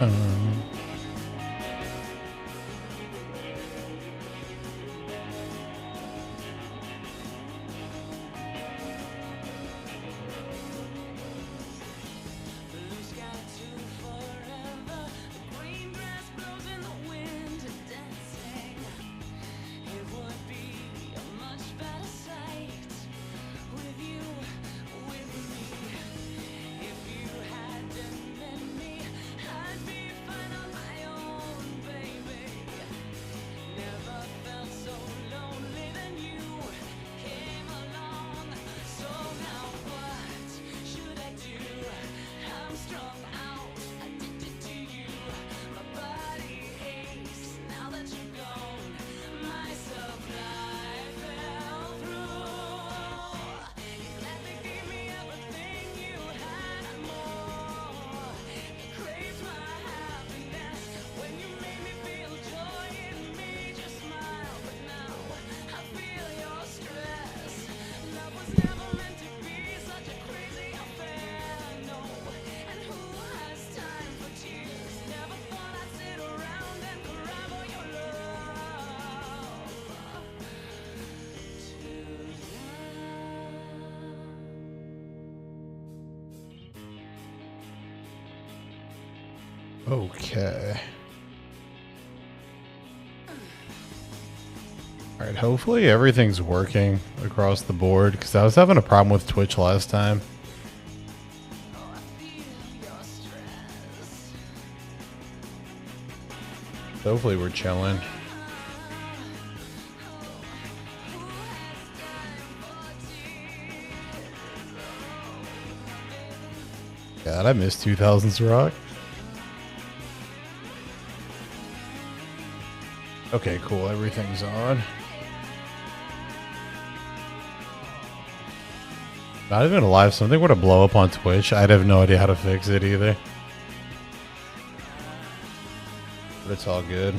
Um, Okay. All right, hopefully everything's working across the board because I was having a problem with Twitch last time. Hopefully we're chilling. God, I miss 2000s rock. Okay, cool. Everything's on. Not even alive. If something were to blow up on Twitch, I'd have no idea how to fix it either. But it's all good.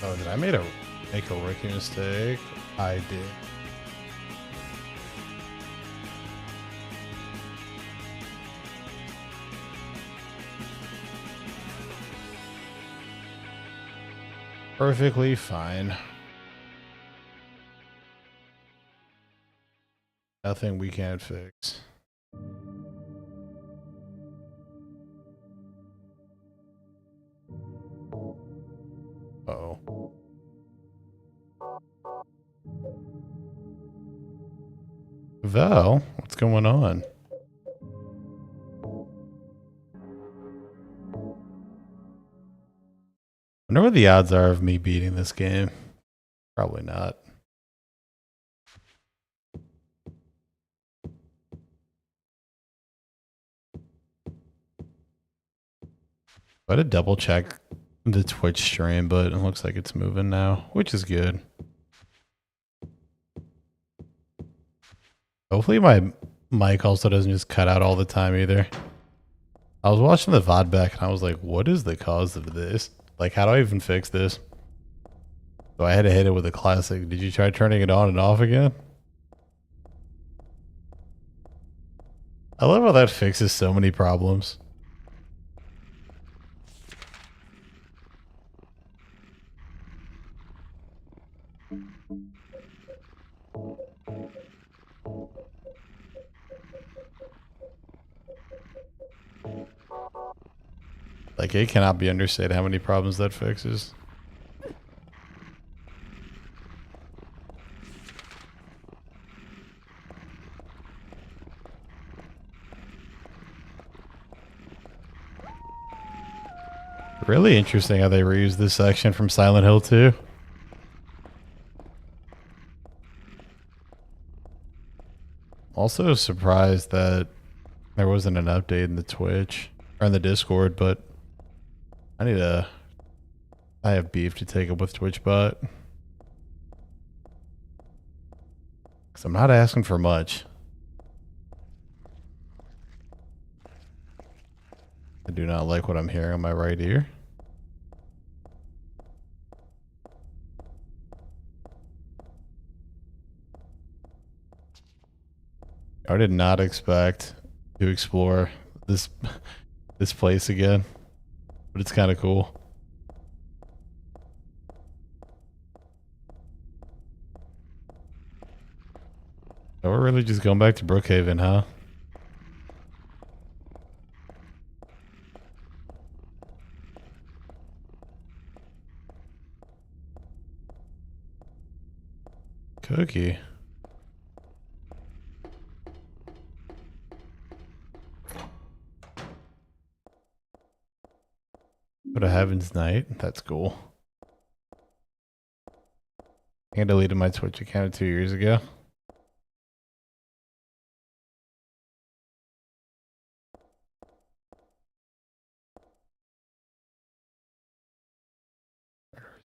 Oh, did I make a rookie mistake? I did. Perfectly fine. Nothing we can't fix. Uh-oh. Val, what's going on? I wonder what the odds are of me beating this game. Probably not. I had to double check the Twitch stream, but it looks like it's moving now, which is good. Hopefully my mic also doesn't just cut out all the time either. I was watching the VOD back and I was like, what is the cause of this? Like, how do I even fix this? So I had to hit it with a classic. Did you try turning it on and off again? I love how that fixes so many problems. Like, it cannot be understated how many problems that fixes. Really interesting how they reused this section from Silent Hill 2. Also surprised that there wasn't an update in the Twitch or in the Discord, but I have beef to take up with TwitchBot. Because I'm not asking for much. I do not like what I'm hearing on my right ear. I did not expect to explore this this place again, but it's kind of cool. So we're really just going back to Brookhaven, huh? Cookie. Go to Heaven's Night. That's cool. I deleted my Twitch account 2 years ago.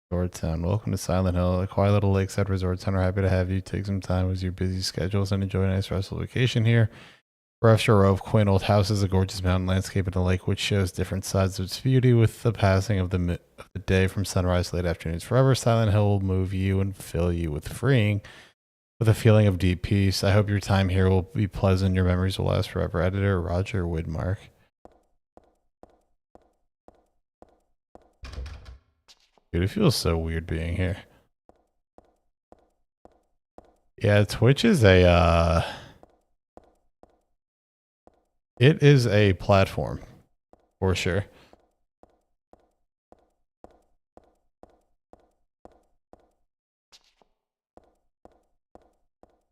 Resort Town. Welcome to Silent Hill, a quiet little lakeside resort town. We're happy to have you take some time with your busy schedules and enjoy a nice restful vacation here. We're after a row of quaint old houses, a gorgeous mountain landscape, and a lake which shows different sides of its beauty with the passing of the day from sunrise to late afternoons. Forever, Silent Hill will move you and fill you with a feeling of deep peace. I hope your time here will be pleasant. Your memories will last forever. Editor Roger Widmark. Dude, it feels so weird being here. Yeah, Twitch is a it is a platform for sure.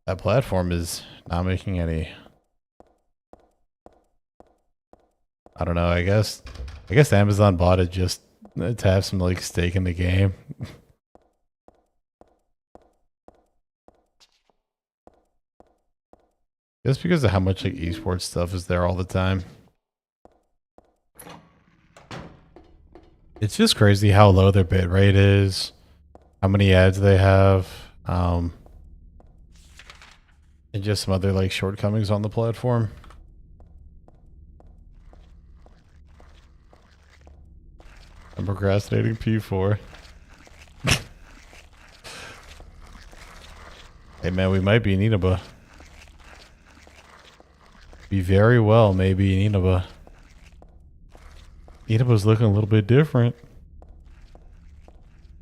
That platform is not making any. I don't know. I guess Amazon bought it just to have some like stake in the game. Just because of how much like esports stuff is there all the time. It's just crazy how low their bit rate is, how many ads they have, and just some other like shortcomings on the platform. I'm procrastinating P4. Hey man, we might be in Inaba. Be very well, maybe in Inaba. Inaba's looking a little bit different.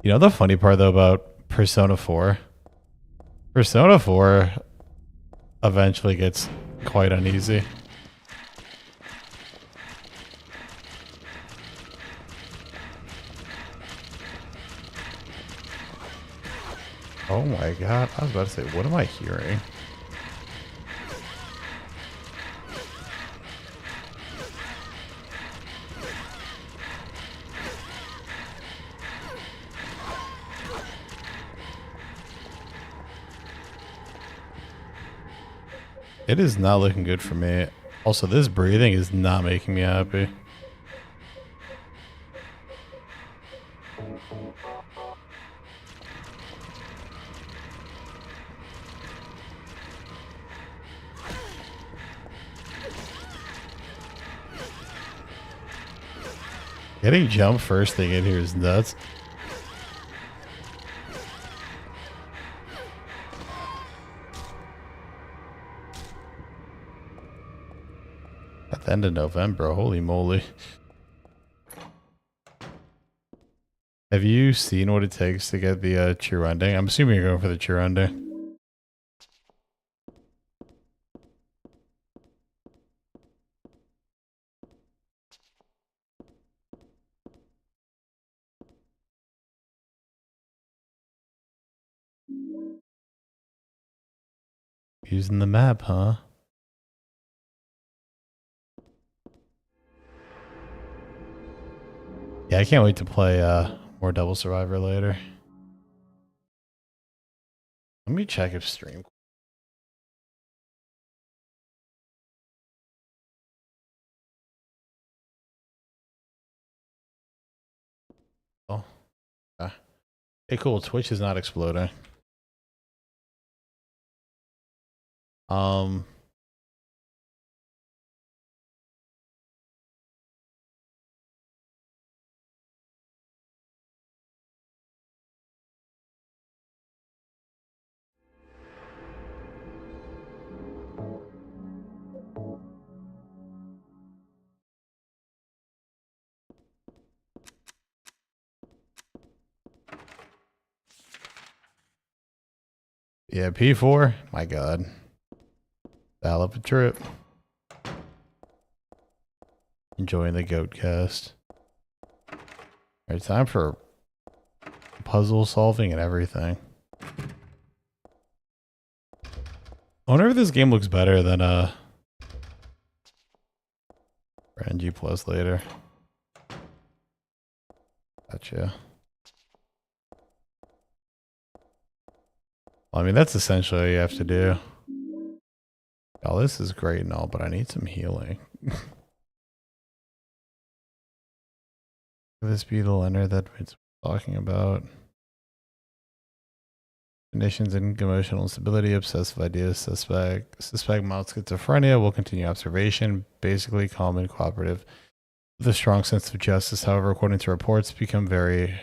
You know the funny part though about Persona 4? Persona 4 eventually gets quite uneasy. Oh my god, I was about to say, what am I hearing? It is not looking good for me. Also, this breathing is not making me happy. Getting jumped first thing in here is nuts. At the end of November, holy moly. Have you seen what it takes to get the true ending? I'm assuming you're going for the true ending. Using the map, huh? Yeah, I can't wait to play more Devil Survivor later. Let me check if stream. Oh, okay. Hey, cool. Twitch is not exploding. Yeah, P4. My God. Dial up a trip. Enjoying the goat cast. Alright, time for puzzle solving and everything. I wonder if this game looks better than NG Plus later. Gotcha. Well, I mean, that's essentially what you have to do. Oh, this is great and all, but I need some healing. This be the lender that it's talking about. Conditions and emotional instability, obsessive ideas, suspect mild schizophrenia, will continue observation, basically calm and cooperative with a strong sense of justice. However, according to reports, become very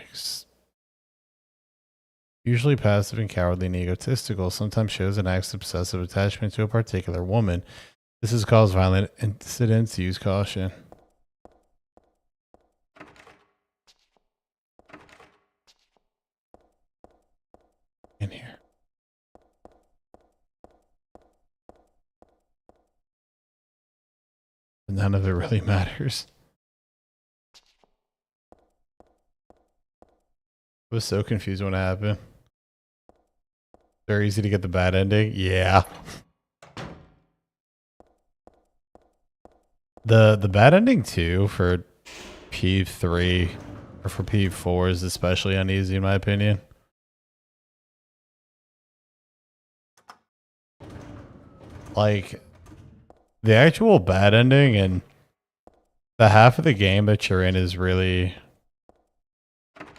usually passive and cowardly and egotistical, sometimes shows and acts obsessive attachment to a particular woman. This has caused violent incidents. Use caution. In here. None of it really matters. I was so confused when it happened. Very easy to get the bad ending. Yeah. The bad ending too for P3 or for P4 is especially uneasy in my opinion. Like the actual bad ending and the half of the game that you're in is really,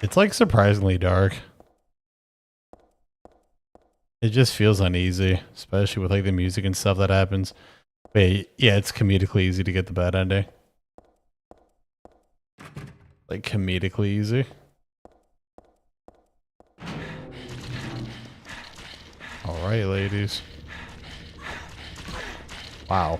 it's like surprisingly dark. It just feels uneasy, especially with like the music and stuff that happens. But yeah, it's comedically easy to get the bad ending. Like comedically easy. All right, ladies. Wow.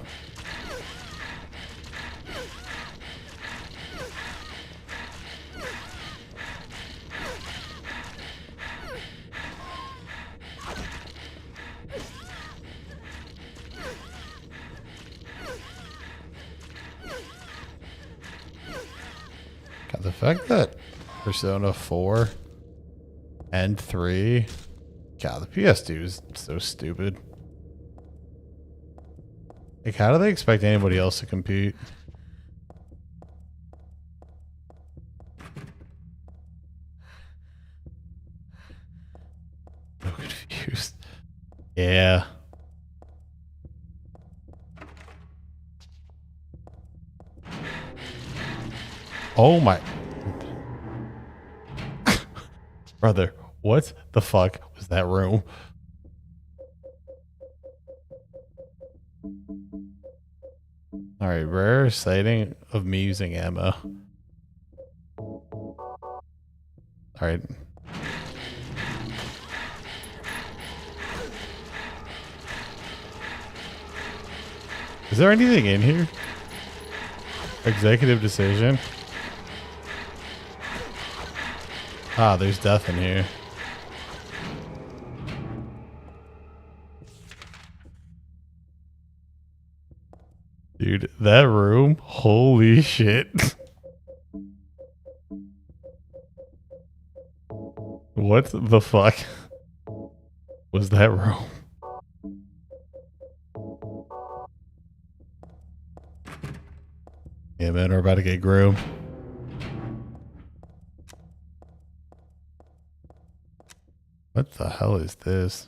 God, the fact that Persona 4 and 3, God, the PS2 is so stupid. Like, how do they expect anybody else to compete? So confused. Yeah. Oh my. Brother, what the fuck was that room? Alright, rare sighting of me using ammo. Alright. Is there anything in here? Executive decision. Ah, there's death in here. Dude, that room, holy shit. What the fuck was that room? Yeah, man, we're about to get groomed. What the hell is this?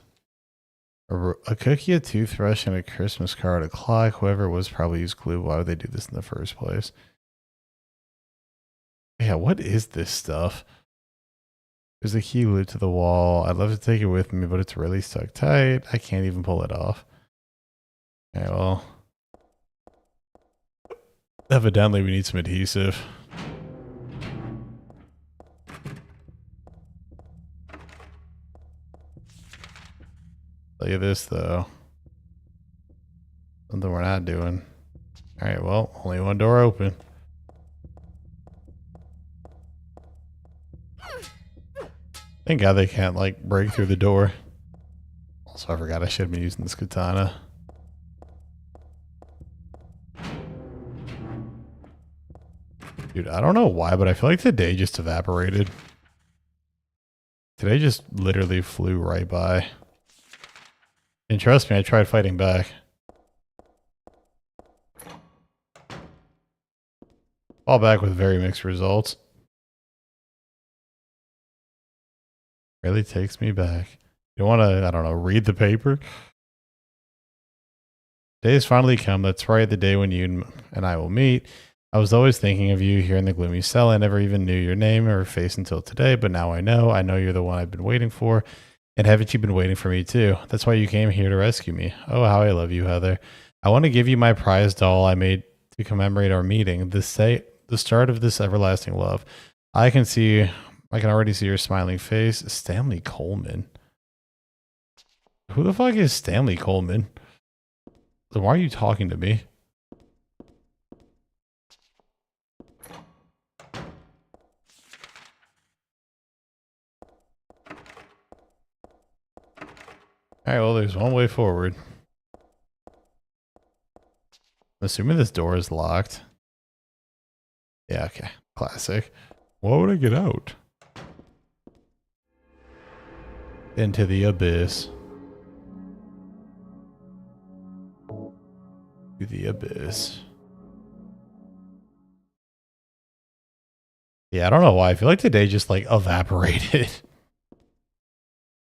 A cookie, a toothbrush, and a Christmas card, a clock. Whoever it was probably used glue. Why would they do this in the first place? Yeah, what is this stuff? There's a key glued to the wall. I'd love to take it with me, but it's really stuck tight. I can't even pull it off. Okay, well. Evidently, we need some adhesive. Look at this, though. Something we're not doing. Alright, well, only one door open. Thank God they can't, like, break through the door. So I forgot I should have been using this katana. Dude, I don't know why, but I feel like today just evaporated. Today just literally flew right by. And trust me, I tried fighting back. Fall back with very mixed results. Really takes me back. You want to, I don't know, read the paper? Day's finally come. That's right, the day when you and I will meet. I was always thinking of you here in the gloomy cell. I never even knew your name or face until today, but now I know. I know you're the one I've been waiting for. And haven't you been waiting for me too? That's why you came here to rescue me. Oh, how I love you, Heather. I want to give you my prize doll I made to commemorate our meeting. The start of this everlasting love. I can already see your smiling face. Stanley Coleman. Who the fuck is Stanley Coleman? Why are you talking to me? Alright, well, there's one way forward. I'm assuming this door is locked. Yeah, okay. Classic. Why would I get out? Into the abyss. To the abyss. Yeah, I don't know why. I feel like today just like evaporated.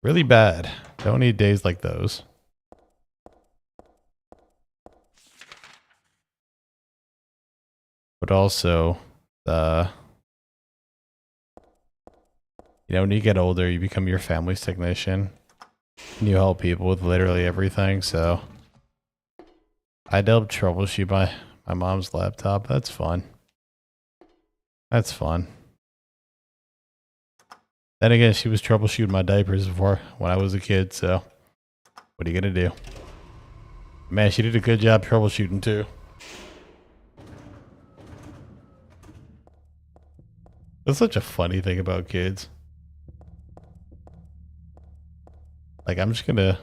Really bad. Don't need days like those. But also, when you get older, you become your family's technician. And you help people with literally everything, so I helped troubleshoot my mom's laptop. That's fun. That's fun. Then again, she was troubleshooting my diapers before when I was a kid, so what are you gonna do? Man, she did a good job troubleshooting too. That's such a funny thing about kids. Like, I'm just gonna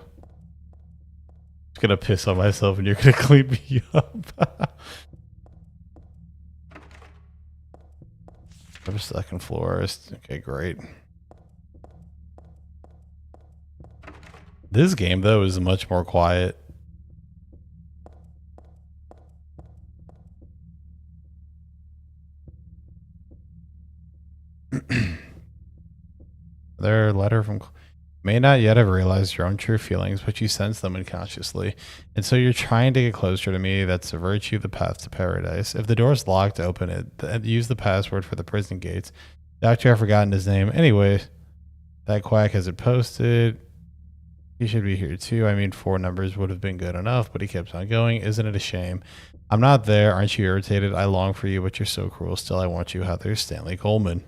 piss on myself and you're gonna clean me up. I'm second floor. Okay, great. This game, though, is much more quiet. Their letter from... May not yet have realized your own true feelings, but you sense them unconsciously. And so you're trying to get closer to me. That's the virtue, the path to paradise. If the door's locked, open it. Use the password for the prison gates. Doctor, I've forgotten his name. Anyway, that quack has it posted. He should be here too. I mean, 4 numbers would have been good enough, but he keeps on going. Isn't it a shame? I'm not there. Aren't you irritated? I long for you, but you're so cruel. Still, I want you. Heather. Stanley Coleman.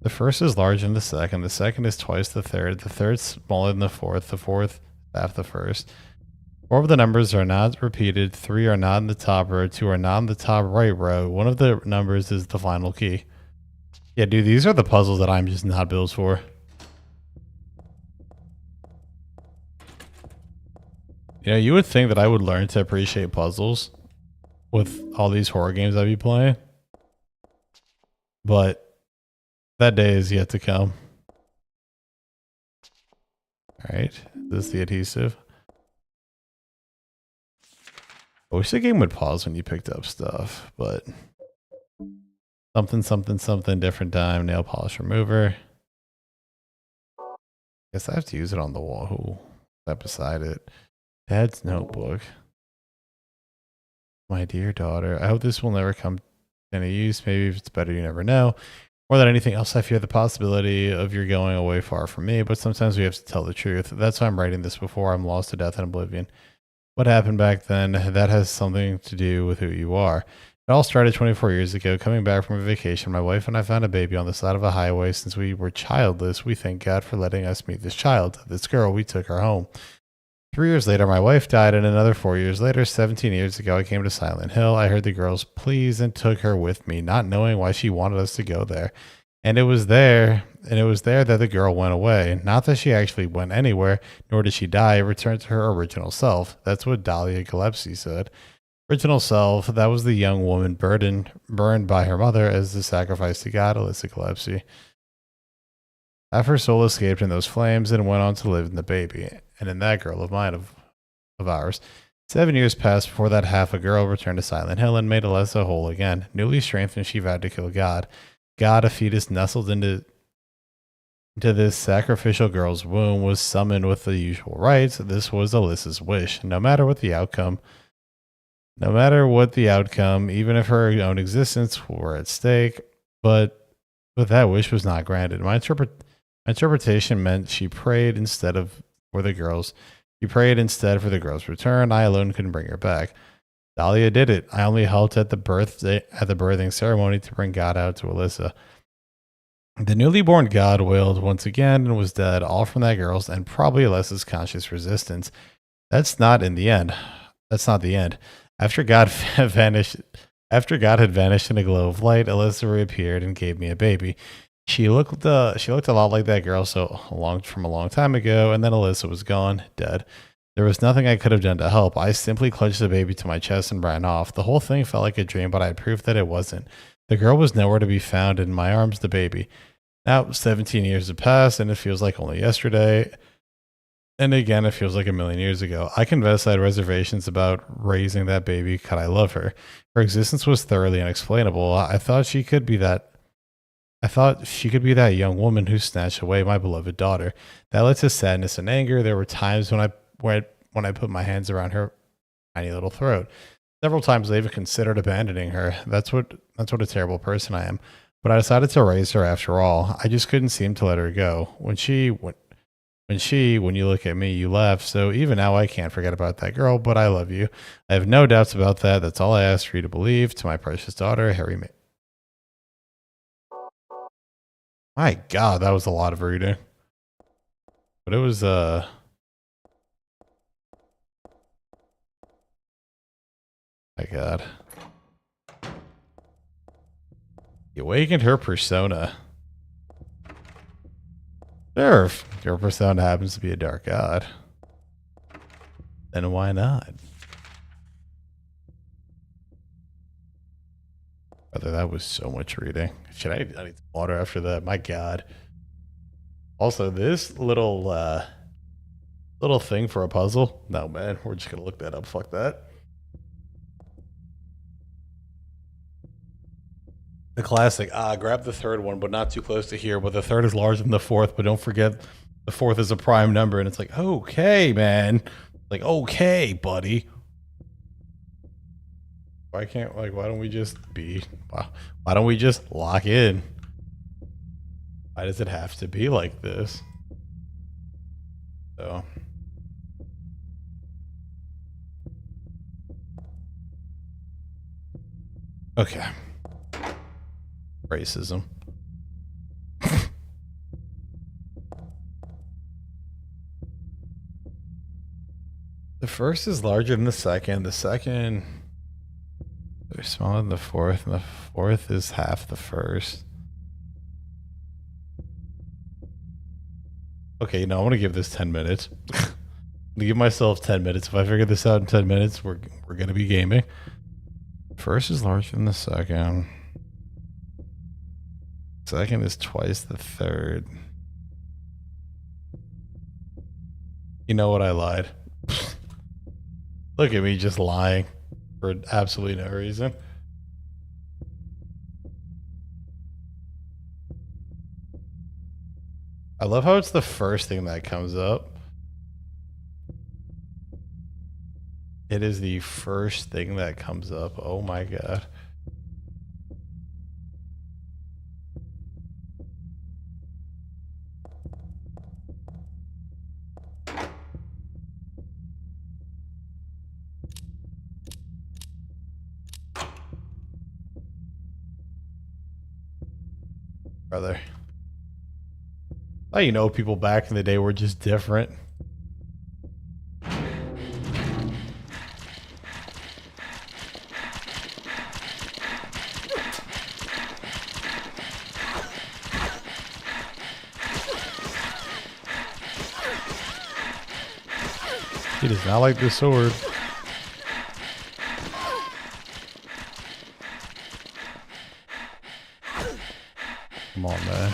The first is larger than the second. The second is twice the third. The third's smaller than the fourth. The fourth, half the first. 4 of the numbers are not repeated. 3 are not in the top row. 2 are not in the top right row. One of the numbers is the final key. Yeah, dude, these are the puzzles that I'm just not built for. You would think that I would learn to appreciate puzzles with all these horror games I'd be playing. But that day is yet to come. Alright, this is the adhesive. I wish the game would pause when you picked up stuff, but... Something, different time. Nail polish remover. Guess I have to use it on the wall. Ooh, that beside it. Dad's notebook. My dear daughter, I hope this will never come to any use. Maybe if it's better, you never know. More than anything else, I fear the possibility of your going away far from me, but sometimes we have to tell the truth. That's why I'm writing this before I'm lost to death and oblivion. What happened back then, that has something to do with who you are. It all started 24 years ago. Coming back from a vacation, my wife and I found a baby on the side of a highway. Since we were childless, we thank God for letting us meet this child. This girl, we took her home. 3 years later, my wife died, and another 4 years later, 17 years ago, I came to Silent Hill. I heard the girls' pleas and took her with me, not knowing why she wanted us to go there. And it was there that the girl went away. Not that she actually went anywhere, nor did she die. It returned to her original self. That's what Dahlia Gillespie said. Original self, that was the young woman burned by her mother as the sacrifice to God, Alyssa Gillespie. Half her soul escaped in those flames and went on to live in the baby, and in that girl of mine, of ours. 7 years passed before that half a girl returned to Silent Hill and made Alyssa whole again. Newly strengthened, she vowed to kill God. God, a fetus nestled into this sacrificial girl's womb, was summoned with the usual rites. This was Alyssa's wish. No matter what the outcome, even if her own existence were at stake, but that wish was not granted. My interpretation meant she prayed instead for the girl's return. I alone couldn't bring her back. Dahlia did it. I only helped at the birthing ceremony to bring God out to Alyssa. The newly born God wailed once again and was dead, all from that girl's and probably Alyssa's conscious resistance. That's not the end. After God had vanished in a glow of light, Alyssa reappeared and gave me a baby. She looked a lot like that girl from a long time ago, and then Alyssa was gone, dead. There was nothing I could have done to help. I simply clutched the baby to my chest and ran off. The whole thing felt like a dream, but I had proof that it wasn't. The girl was nowhere to be found, in my arms the baby. Now 17 years have passed, and it feels like only yesterday. And again, it feels like a million years ago. I confess I had reservations about raising that baby. Could I love her? Her existence was thoroughly unexplainable. I thought she could be that young woman who snatched away my beloved daughter. That led to sadness and anger. There were times when I put my hands around her tiny little throat. Several times I even considered abandoning her. That's what a terrible person I am. But I decided to raise her after all. I just couldn't seem to let her go. When you look at me, you laugh. So even now I can't forget about that girl, but I love you. I have no doubts about that. That's all I ask for you to believe. To my precious daughter, Harry May. My God, that was a lot of reading. But it was, my God. You awakened her persona. Sure, if your persona happens to be a dark god, then why not? Brother, that was so much reading. I need some water after that. My God. Also, this little thing for a puzzle. No, man, we're just gonna look that up. Fuck that. The classic, grab the third one, but not too close to here. But the third is larger than the fourth, but don't forget the fourth is a prime number. And it's like, okay, man. Like, okay, buddy. Why don't we just lock in? Why does it have to be like this? So. Okay. Racism. The first is larger than the second. The second is smaller than the fourth, and the fourth is half the first. Okay, I'm gonna give this 10 minutes. I'm gonna give myself 10 minutes. If I figure this out in 10 minutes, we're gonna be gaming. First is larger than the second. Second is twice the third. You know what? I lied. Look at me just lying for absolutely no reason. I love how it's the first thing that comes up. It is the first thing that comes up. Oh my God. Brother. Oh, people back in the day were just different. He does not like this sword. Come on, man.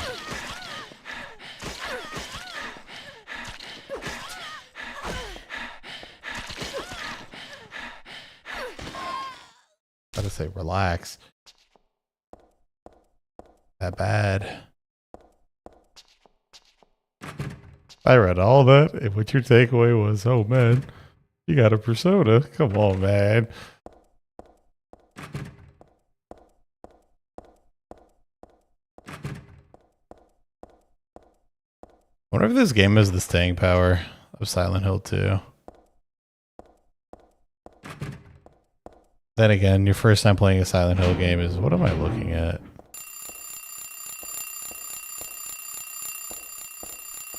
Gotta say, relax. That bad. I read all that, and what your takeaway was, oh man, you got a persona. Come on, man. I wonder if this game has the staying power of Silent Hill 2. Then again, your first time playing a Silent Hill game is, what am I looking at?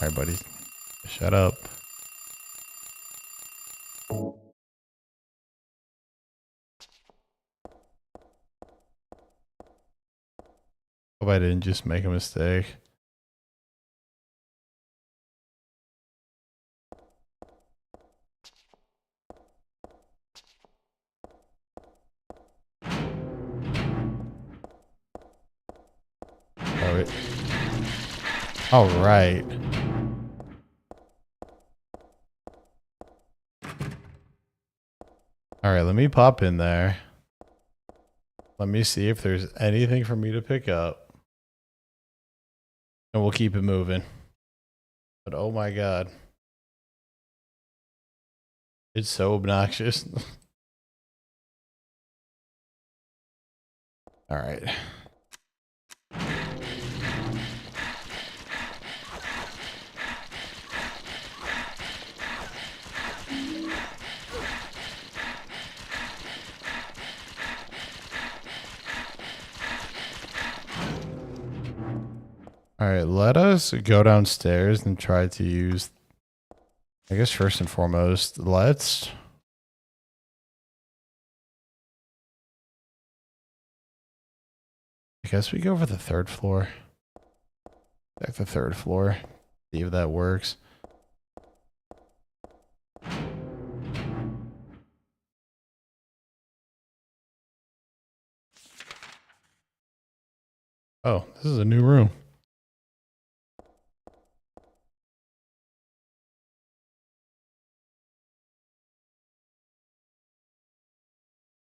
Alright, buddy. Shut up. Hope I didn't just make a mistake. All right. All right, let me pop in there. Let me see if there's anything for me to pick up. And we'll keep it moving. But oh my God. It's so obnoxious. All right. All right, let us go downstairs and try to use, I guess first and foremost, I guess we go for the third floor. Check the third floor. See if that works. Oh, this is a new room.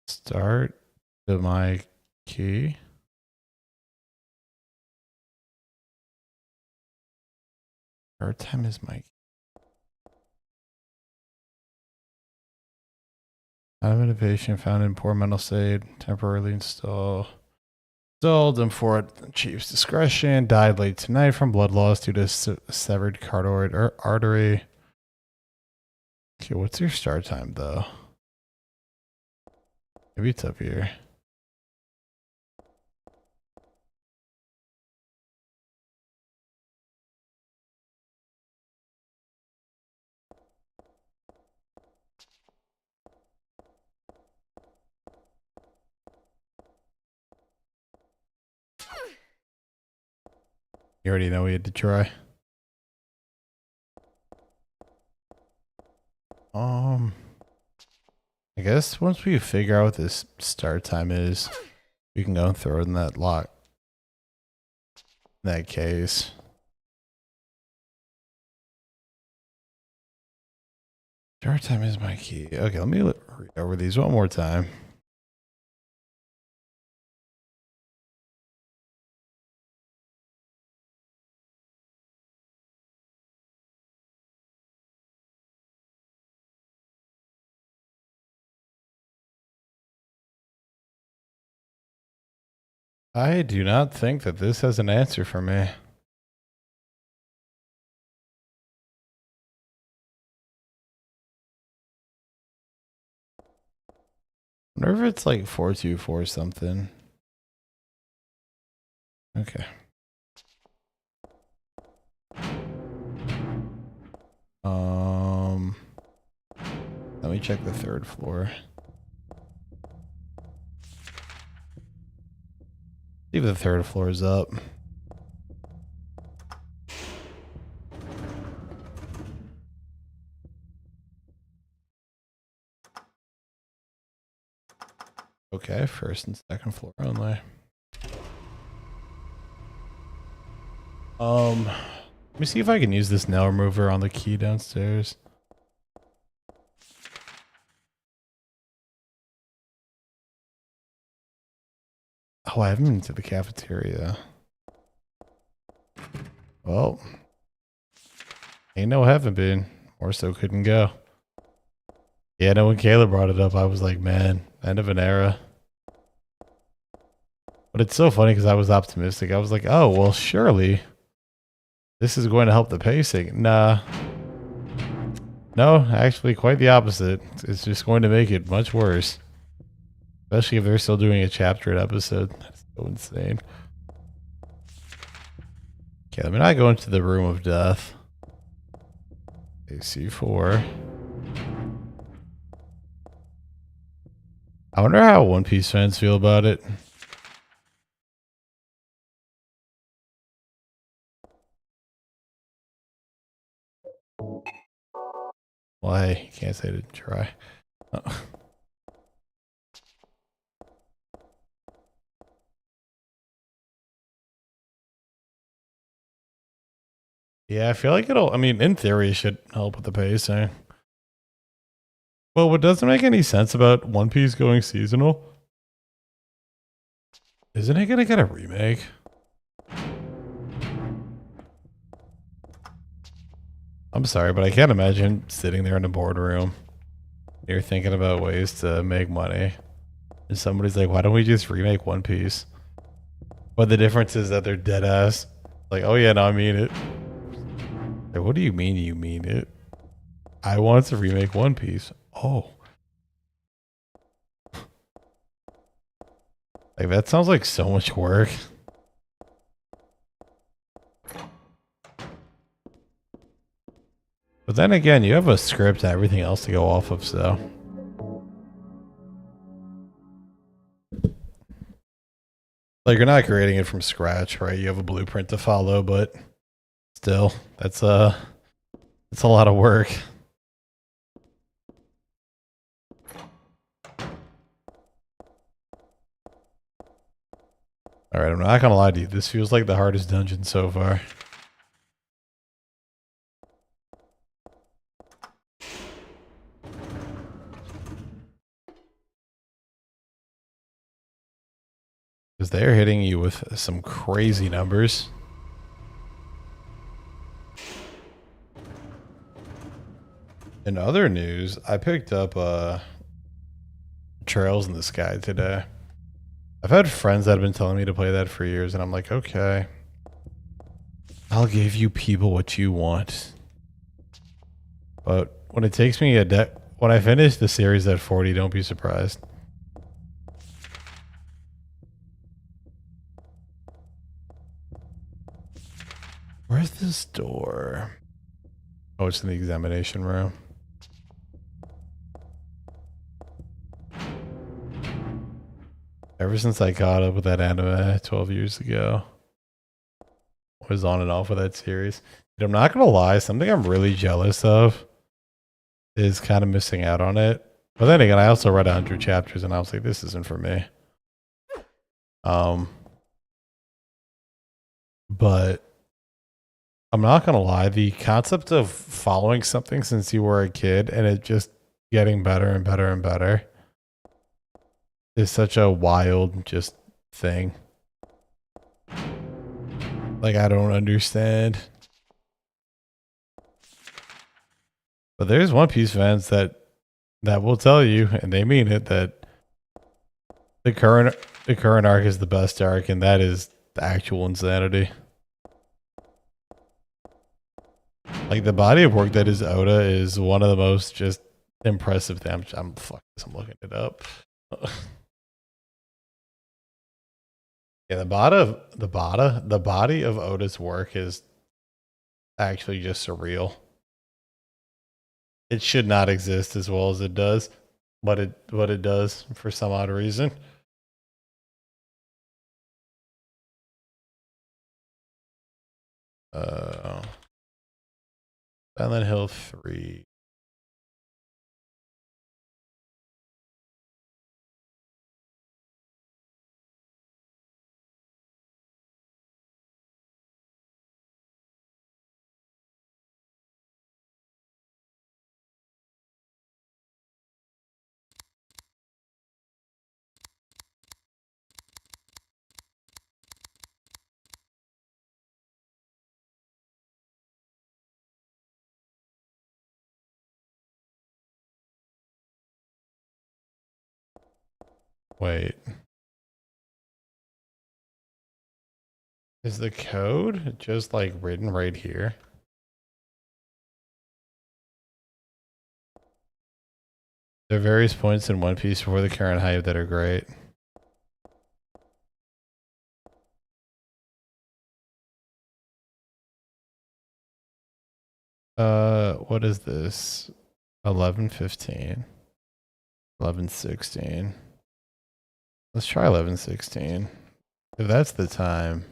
Start to my key. Start time is my key. Out of innovation found in poor mental state. Temporarily installed them for at chief's discretion. Died late tonight from blood loss due to severed carotid artery. Okay, what's your start time though? Maybe it's up here. You already know we had to try. I guess once we figure out what this start time is, we can go and throw it in that lock. In that case. Start time is my key. Okay, let me read over these one more time. I do not think that this has an answer for me. I wonder if it's like 424 something. Okay. Let me check the third floor. See if the third floor is up. Okay, first and second floor only. Let me see if I can use this nail remover on the key downstairs. Oh, I haven't been to the cafeteria. Well, ain't no haven't been, or so couldn't go. Yeah, no, when Kayla brought it up, I was like, man, end of an era. But it's so funny because I was optimistic. I was like, oh, well, surely this is going to help the pacing. Nah. No, actually, quite the opposite. It's just going to make it much worse. Especially if they're still doing a chapter an episode. That's so insane. Okay, let me not go into the room of death. AC4. I wonder how One Piece fans feel about it. Well, hey, you can't say to try. Oh. Yeah, I feel like I mean, in theory, it should help with the pacing. Well, what doesn't make any sense about One Piece going seasonal, isn't it gonna get a remake? I'm sorry, but I can't imagine sitting there in a boardroom. You're thinking about ways to make money. And somebody's like, why don't we just remake One Piece? But the difference is that they're dead ass. Like, oh yeah, no, I mean it. Like, what do you mean it? I want to remake One Piece. Oh. Like, that sounds like so much work. But then again, you have a script and everything else to go off of, so. Like, you're not creating it from scratch, right? You have a blueprint to follow, but still, it's a lot of work. Alright, I'm not gonna lie to you. This feels like the hardest dungeon so far. Because they're hitting you with some crazy numbers. In other news, I picked up Trails in the Sky today. I've had friends that have been telling me to play that for years, and I'm like, okay. I'll give you people what you want. But when it takes me when I finish the series at 40, don't be surprised. Where's this door? Oh, it's in the examination room. Ever since I caught up with that anime 12 years ago, I was on and off with that series. And I'm not going to lie, something I'm really jealous of is kind of missing out on it. But then again, I also read 100 chapters and I was like, this isn't for me. But I'm not going to lie, the concept of following something since you were a kid and it just getting better and better and better is such a wild just thing. Like, I don't understand. But there's One Piece fans that will tell you, and they mean it, that the current arc is the best arc, and that is the actual insanity. Like, the body of work that is Oda is one of the most just impressive things. I'm looking it up. Yeah, the body of Oda's work is actually just surreal. It should not exist as well as it does, but it does for some odd reason. Silent Hill 3. Wait. Is the code just like written right here? There are various points in One Piece before the current hype that are great. What is this? 11:15. 11:16. Let's try 11:16. If that's the time.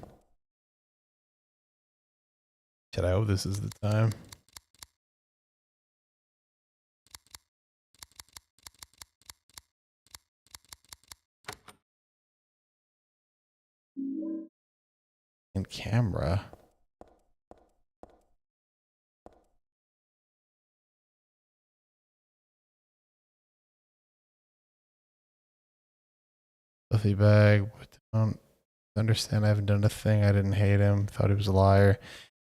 Should I hope this is the time? In camera. Fluffy bag. Don't understand. I haven't done a thing. I didn't hate him. Thought he was a liar.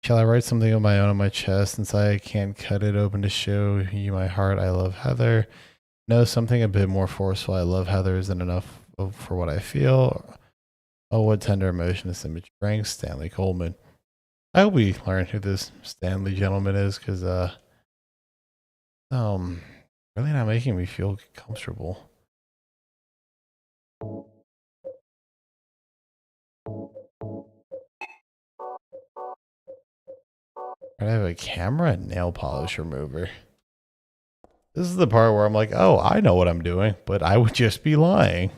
Shall I write something of my own on my chest since I can't cut it open to show you my heart? I love Heather. No, something a bit more forceful. I love Heather isn't enough for what I feel. Oh, what tender emotion this image brings. Stanley Coleman. I hope we learn who this Stanley gentleman is, because really not making me feel comfortable. I have a camera and nail polish remover. This is the part where I'm like, oh, I know what I'm doing, but I would just be lying.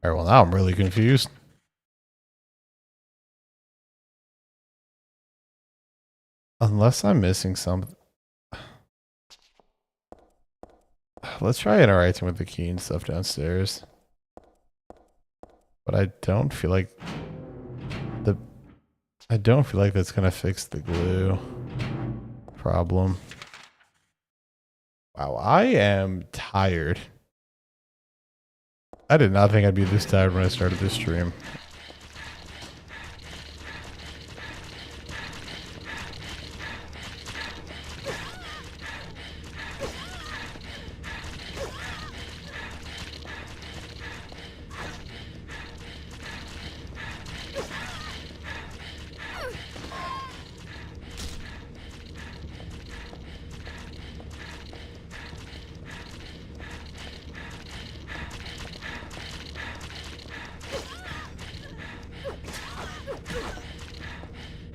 All right, well, now I'm really confused. Unless I'm missing something. Let's try interacting with the key and stuff downstairs. But I don't feel like that's gonna fix the glue problem. Wow, I am tired. I did not think I'd be this tired when I started this stream.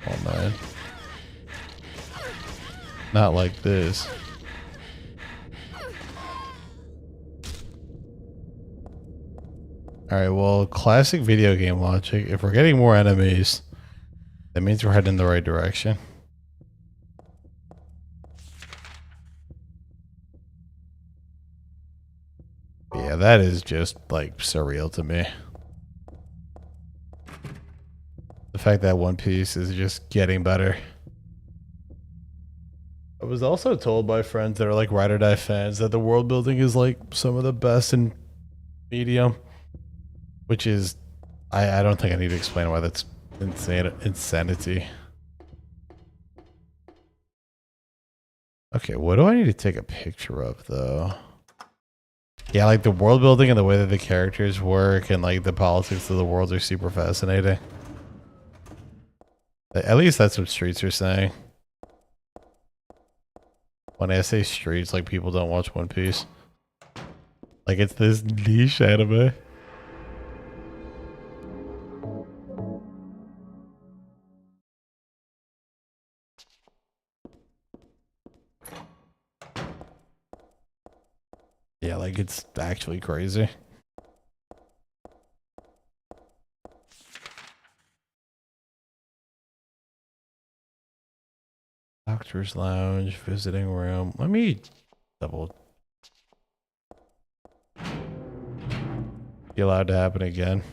Oh man. Not like this. Alright, well, classic video game logic. If we're getting more enemies, that means we're heading in the right direction. Yeah, that is just, like, surreal to me. The fact that One Piece is just getting better. I was also told by friends that are, like, Ride or Die fans that the world building is, like, some of the best in medium. Which is, I don't think I need to explain why that's insanity. Okay, what do I need to take a picture of, though? Yeah, like the world building and the way that the characters work and like the politics of the world are super fascinating. At least that's what streets are saying. When I say streets, like people don't watch One Piece. Like it's this niche anime. Yeah, like it's actually crazy. Doctor's lounge, visiting room. Let me double. Be allowed to happen again.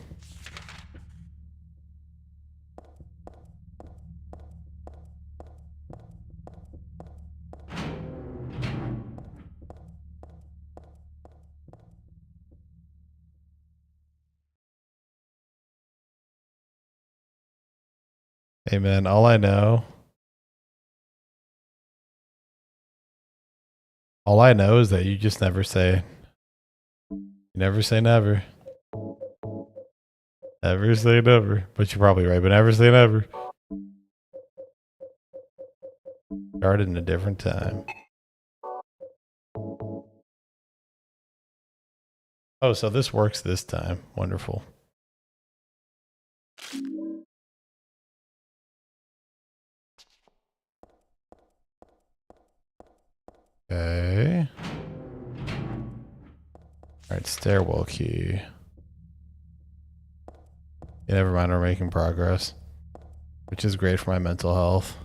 Hey man, all I know is that you just never say, never say never. Never say never. But you're probably right, but never say never. Started in a different time. Oh, so this works this time. Wonderful. Okay. Alright, stairwell key. Yeah, never mind, we're making progress. Which is great for my mental health.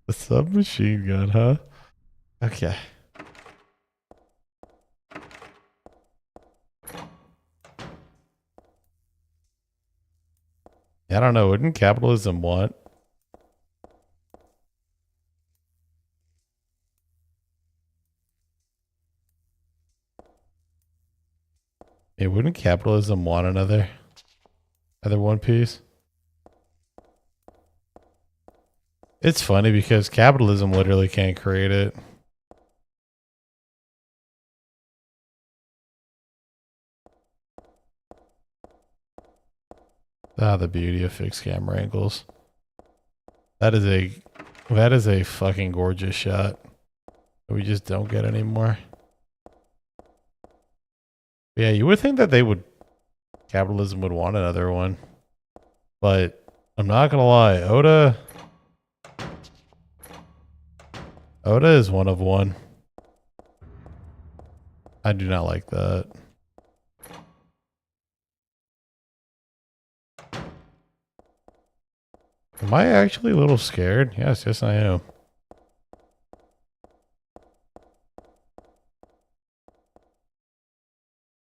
The submachine gun, huh? Okay. I don't know. Wouldn't capitalism want? Yeah, wouldn't capitalism want another one piece? It's funny because capitalism literally can't create it. Ah, the beauty of fixed camera angles. That is a fucking gorgeous shot that we just don't get anymore. Yeah, you would think that capitalism would want another one. But I'm not gonna lie, Oda is one of one. I do not like that. Am I actually a little scared? Yes, I am.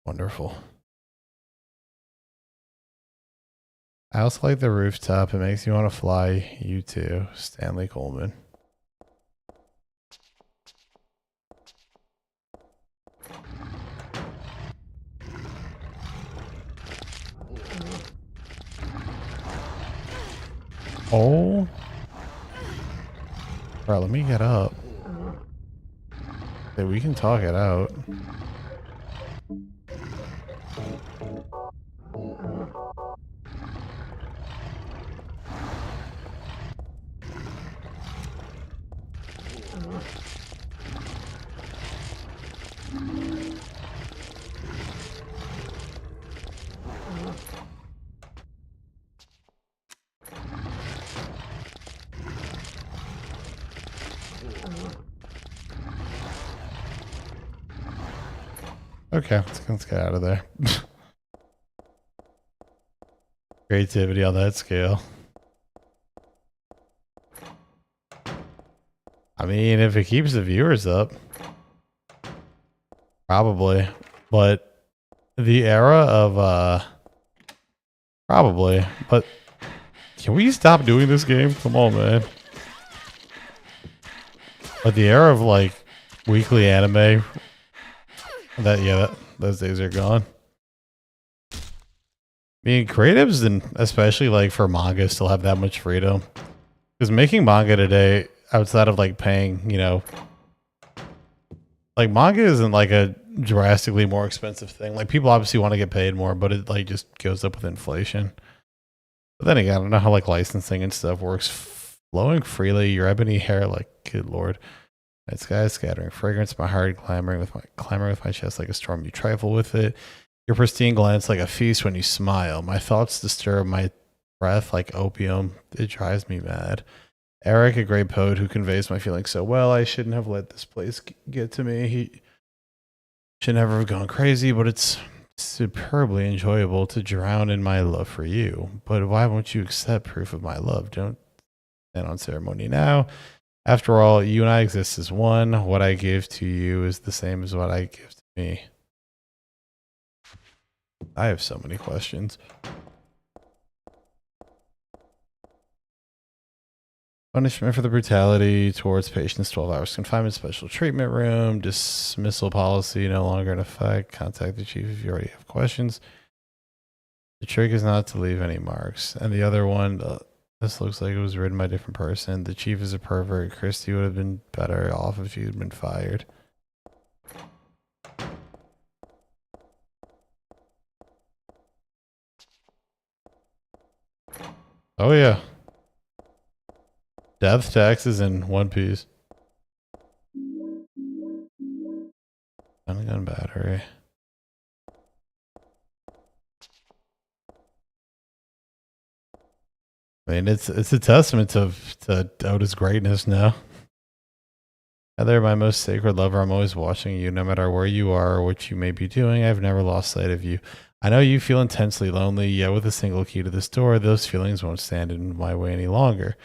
Wonderful. I also like the rooftop. It makes me want to fly. You too, Stanley Coleman. Oh. Alright, let me get up. Okay, we can talk it out. Okay, let's get out of there. Creativity on that scale. I mean, if it keeps the viewers up, probably. But the era of probably. But can we stop doing this game? Come on, man. But the era of like weekly anime, those days are gone. I mean, creatives and especially like for manga still have that much freedom. Because making manga today, outside of like paying, you know, like manga isn't like a drastically more expensive thing. Like people obviously want to get paid more, but it like just goes up with inflation. But then again, I don't know how like licensing and stuff works. Flowing freely, your ebony hair, like good lord. Night sky scattering fragrance, my heart clamoring with my chest like a storm. You trifle with it. Your pristine glance like a feast when you smile. My thoughts disturb my breath like opium. It drives me mad. Eric, a great poet who conveys my feelings so well. I shouldn't have let this place get to me. He should never have gone crazy, but it's superbly enjoyable to drown in my love for you. But why won't you accept proof of my love? Don't stand on ceremony now. After all, you and I exist as one. What I give to you is the same as what I give to me. I have so many questions. Punishment for the brutality towards patients, 12 hours confinement, special treatment room, dismissal policy no longer in effect. Contact the chief if you already have questions. The trick is not to leave any marks. And the other one, this looks like it was written by a different person. The chief is a pervert. Christy would have been better off if you'd been fired. Oh yeah. Death taxes in One Piece. Gun battery. I mean, it's a testament to Oda's greatness now. Heather, my most sacred lover, I'm always watching you, no matter where you are or what you may be doing. I've never lost sight of you. I know you feel intensely lonely, yet with a single key to this door, those feelings won't stand in my way any longer.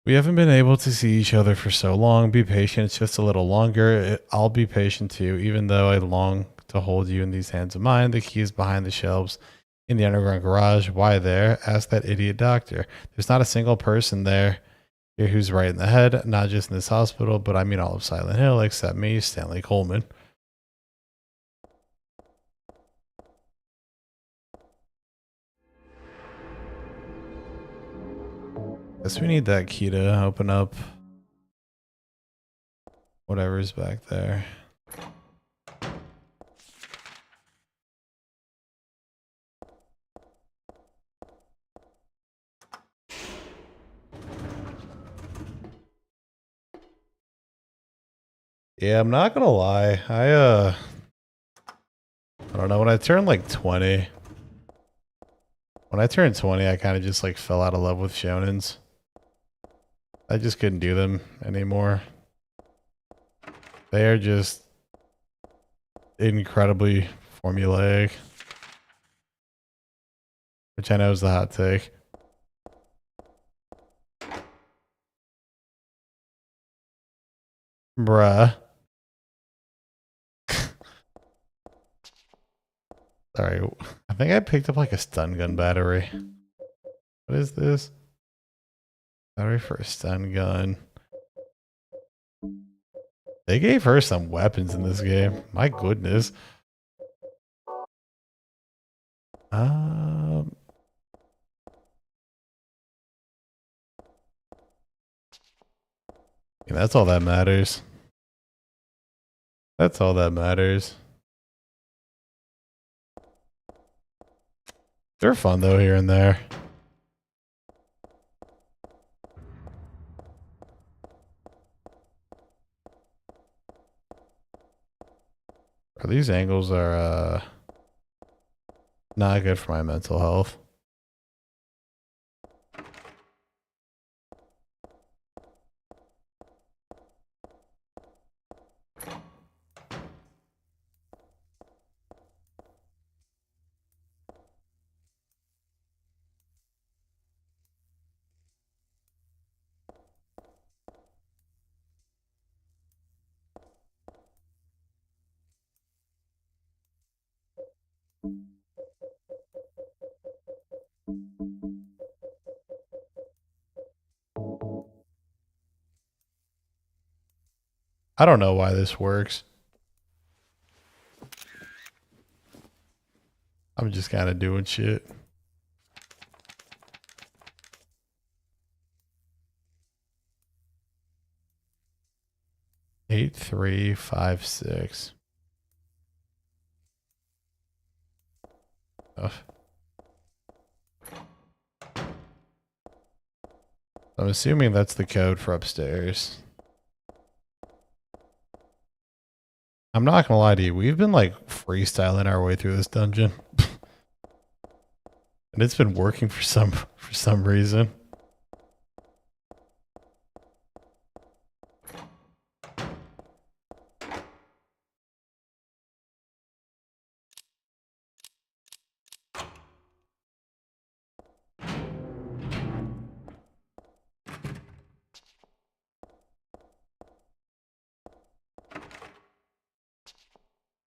We haven't been able to see each other for so long. Be patient. It's just a little longer. I'll be patient too, even though I long to hold you in these hands of mine. The key is behind the shelves in the underground garage. Why there? Ask that idiot doctor. There's not a single person there here who's right in the head, not just in this hospital, but I mean all of Silent Hill, except me, Stanley Coleman. Guess we need that key to open up whatever's back there. Yeah, I'm not gonna lie. I don't know, when I turned like 20, when I turned 20, I kind of just like fell out of love with shonens. I just couldn't do them anymore. They are just incredibly formulaic, which I know is the hot take. Bruh. Sorry, I think I picked up like a stun gun battery. What is this? Battery for a stun gun. They gave her some weapons in this game. My goodness. I mean, that's all that matters. That's all that matters. They're fun though here and there. These angles are not good for my mental health. I don't know why this works. I'm just kind of doing shit. Eight, 3, 5, 6. Oh. I'm assuming that's the code for upstairs. I'm not gonna lie to you, we've been like freestyling our way through this dungeon. And it's been working for some reason.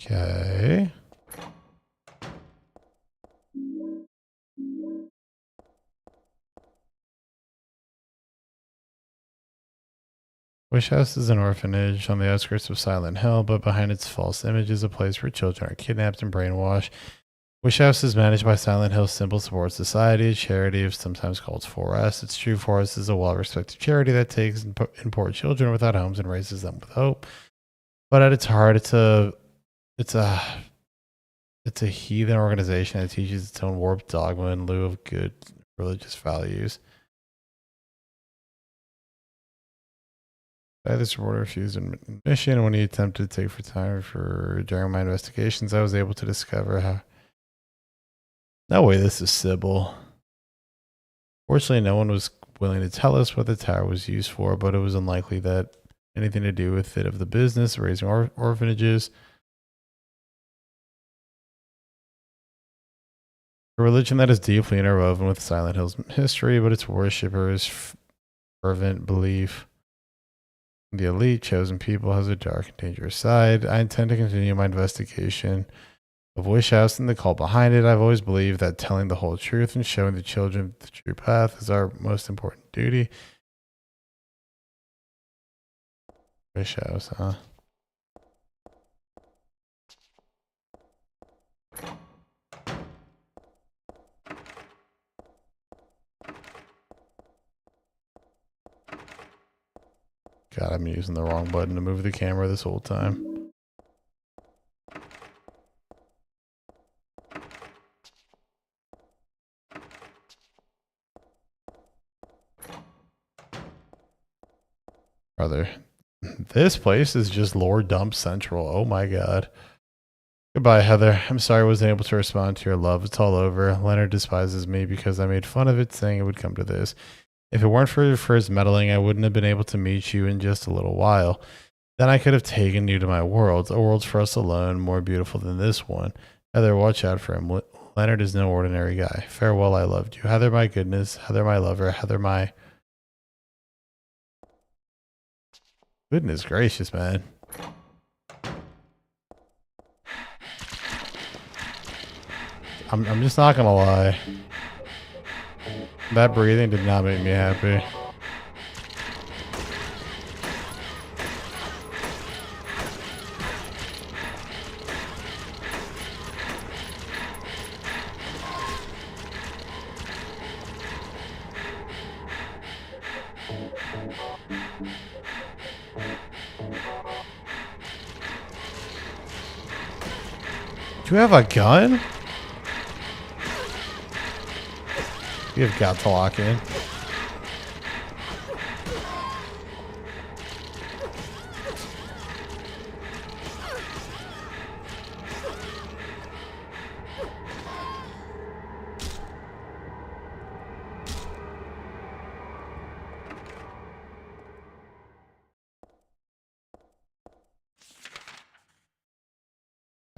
Okay. Wish House is an orphanage on the outskirts of Silent Hill, but behind its false image is a place where children are kidnapped and brainwashed. Wish House is managed by Silent Hill Simple Support Society, a charity of sometimes called 4S. It's true 4S is a well-respected charity that takes in poor children without homes and raises them with hope. But at its heart, it's a heathen organization that teaches its own warped dogma in lieu of good religious values. This reporter refused admission. When he attempted to take for time during my investigations, I was able to discover how. No way, this is Sybil. Fortunately, no one was willing to tell us what the tower was used for, but it was unlikely that anything to do with it of the business, raising orphanages. A religion that is deeply interwoven with Silent Hill's history, but its worshippers' fervent belief. The elite chosen people has a dark and dangerous side. I intend to continue my investigation of Wish House and the cult behind it. I've always believed that telling the whole truth and showing the children the true path is our most important duty. Wish House, huh? God, I'm using the wrong button to move the camera this whole time. Brother, this place is just lore dump central. Oh my God. Goodbye, Heather. I'm sorry I wasn't able to respond to your love. It's all over. Leonard despises me because I made fun of it, saying it would come to this. If it weren't for his meddling, I wouldn't have been able to meet you in just a little while. Then I could have taken you to my world, a world for us alone, more beautiful than this one. Heather, watch out for him. Leonard is no ordinary guy. Farewell, I loved you. Heather, my goodness. Heather, my lover. Heather, my... Goodness gracious, man. I'm just not gonna lie. That breathing did not make me happy. Do you have a gun? You've got to lock in.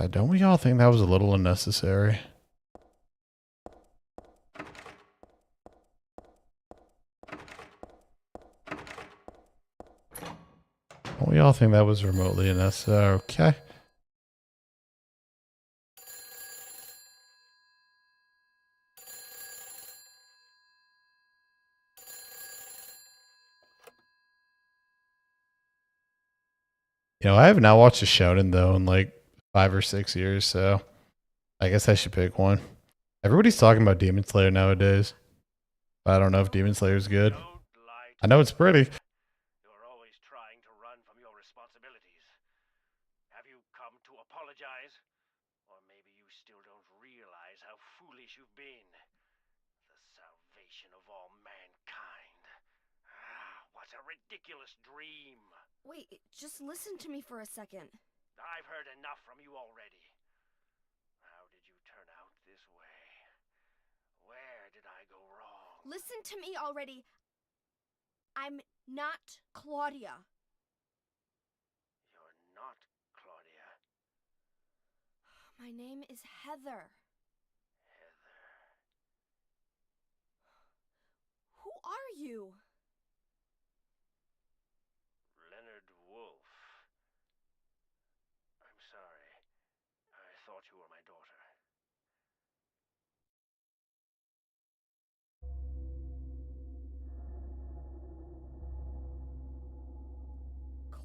Don't we all think that was a little unnecessary? Don't we all think that was remotely unnecessary? Okay. You know, I have not watched a Shonen though in like 5 or 6 years, so I guess I should pick one. Everybody's talking about Demon Slayer nowadays. But I don't know if Demon Slayer is good. I know it's pretty. You're always trying to run from your responsibilities. Have you come to apologize? Or maybe you still don't realize how foolish you've been. The salvation of all mankind. What a ridiculous dream. Wait, just listen to me for a second. I've heard enough from you already. How did you turn out this way? Where Listen to me already. I'm not Claudia. You're not Claudia. My name is Heather. Heather. Who are you? Leonard Wolf. I'm sorry. I thought you were my daughter.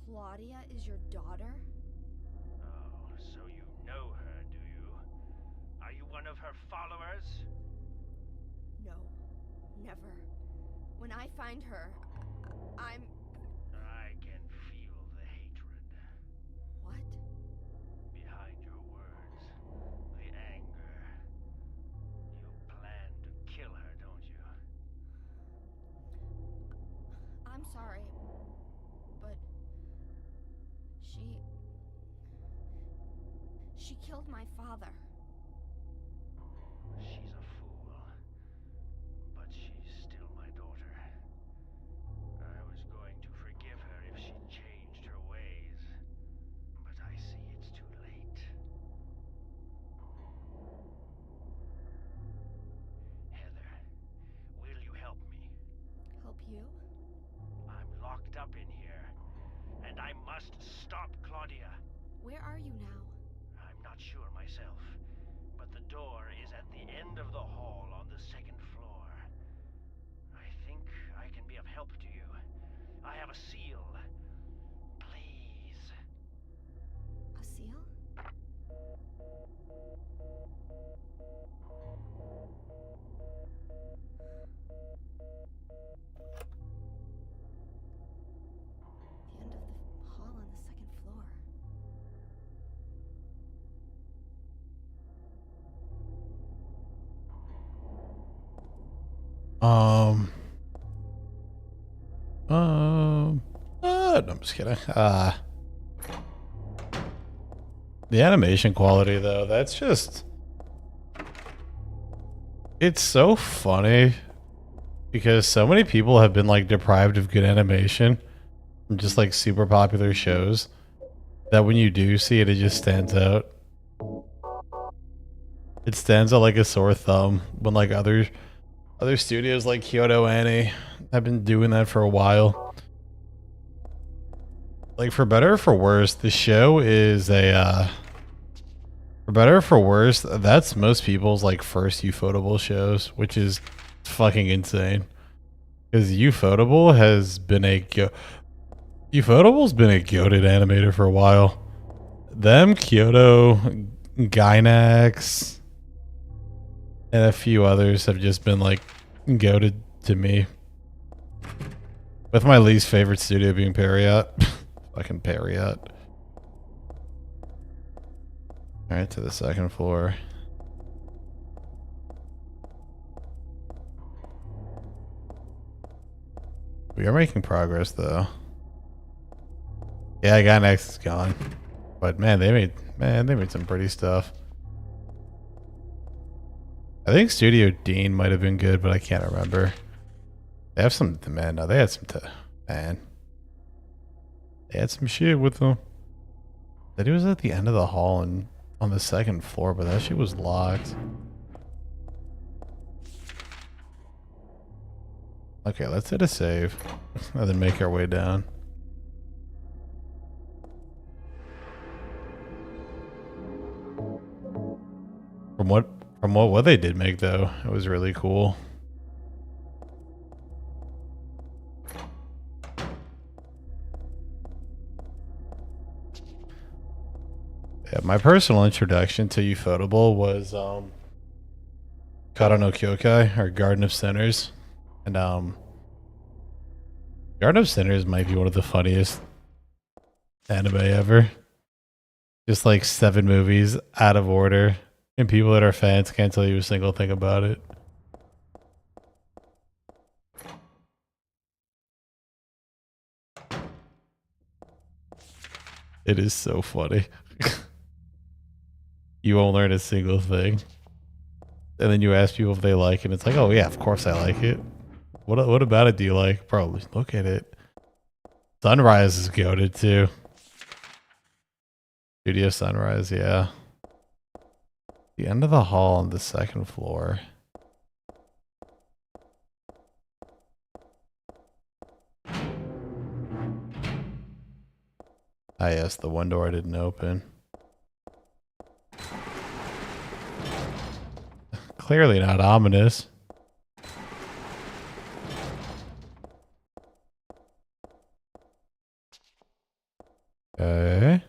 Claudia is your daughter? Oh, so you know her, do you? Are you one of her followers? No, never. When I find her, I'm... I can feel the hatred. What? Behind your words. The anger. You plan to kill her, don't you? I'm sorry, but she killed my father. She's a fool. But she's still my daughter. I was going to forgive her if she changed her ways. But I see it's too late. Heather, will you help me? Help you? I'm locked up in here, and I must stop Claudia. Where are you now? I'm not sure myself, but the door is at the end of the hall on the second floor. I think I can be of help to you. I have a seal. Please. A seal? The end of the hall on the second floor. No, I'm just kidding. The animation quality, though, that's just... It's so funny because so many people have been, like, deprived of good animation from just, like, super popular shows that when you do see it, it just stands out. It stands out like a sore thumb when, like, other studios like Kyoto Annie have been doing that for a while. Like, for better or for worse, the show is a, for better or for worse, that's most people's, like, first Ufotable shows, which is fucking insane. Because Ufotable's been a goated animator for a while. Them, Kyoto, Gynax, and a few others have just been, like, goated to me. With my least favorite studio being Myriad. Fucking Myriad. Alright, to the second floor. We are making progress, though. Yeah, Gynax is gone. But man, they made some pretty stuff. I think Studio Dean might have been good, but I can't remember. They have some, man, no, they had some, man. They had some shit with them. That it was at the end of the hall and on the second floor, but that shit was locked. Okay, let's hit a save. And then make our way down. From what they did make, though, it was really cool. Yeah, my personal introduction to Ufotable was Kara no Kyokai, or Garden of Sinners. And Garden of Sinners might be one of the funniest anime ever. Just like 7 movies out of order, and people that are fans can't tell you a single thing about it. It is so funny. You won't learn a single thing. And then you ask people if they like it, and it's like, oh yeah, of course I like it. What about it do you like? Bro, look at it. Sunrise is goated too. Studio Sunrise, yeah. The end of the hall on the second floor. Ah yes, the one door I didn't open. Clearly not ominous. Okay.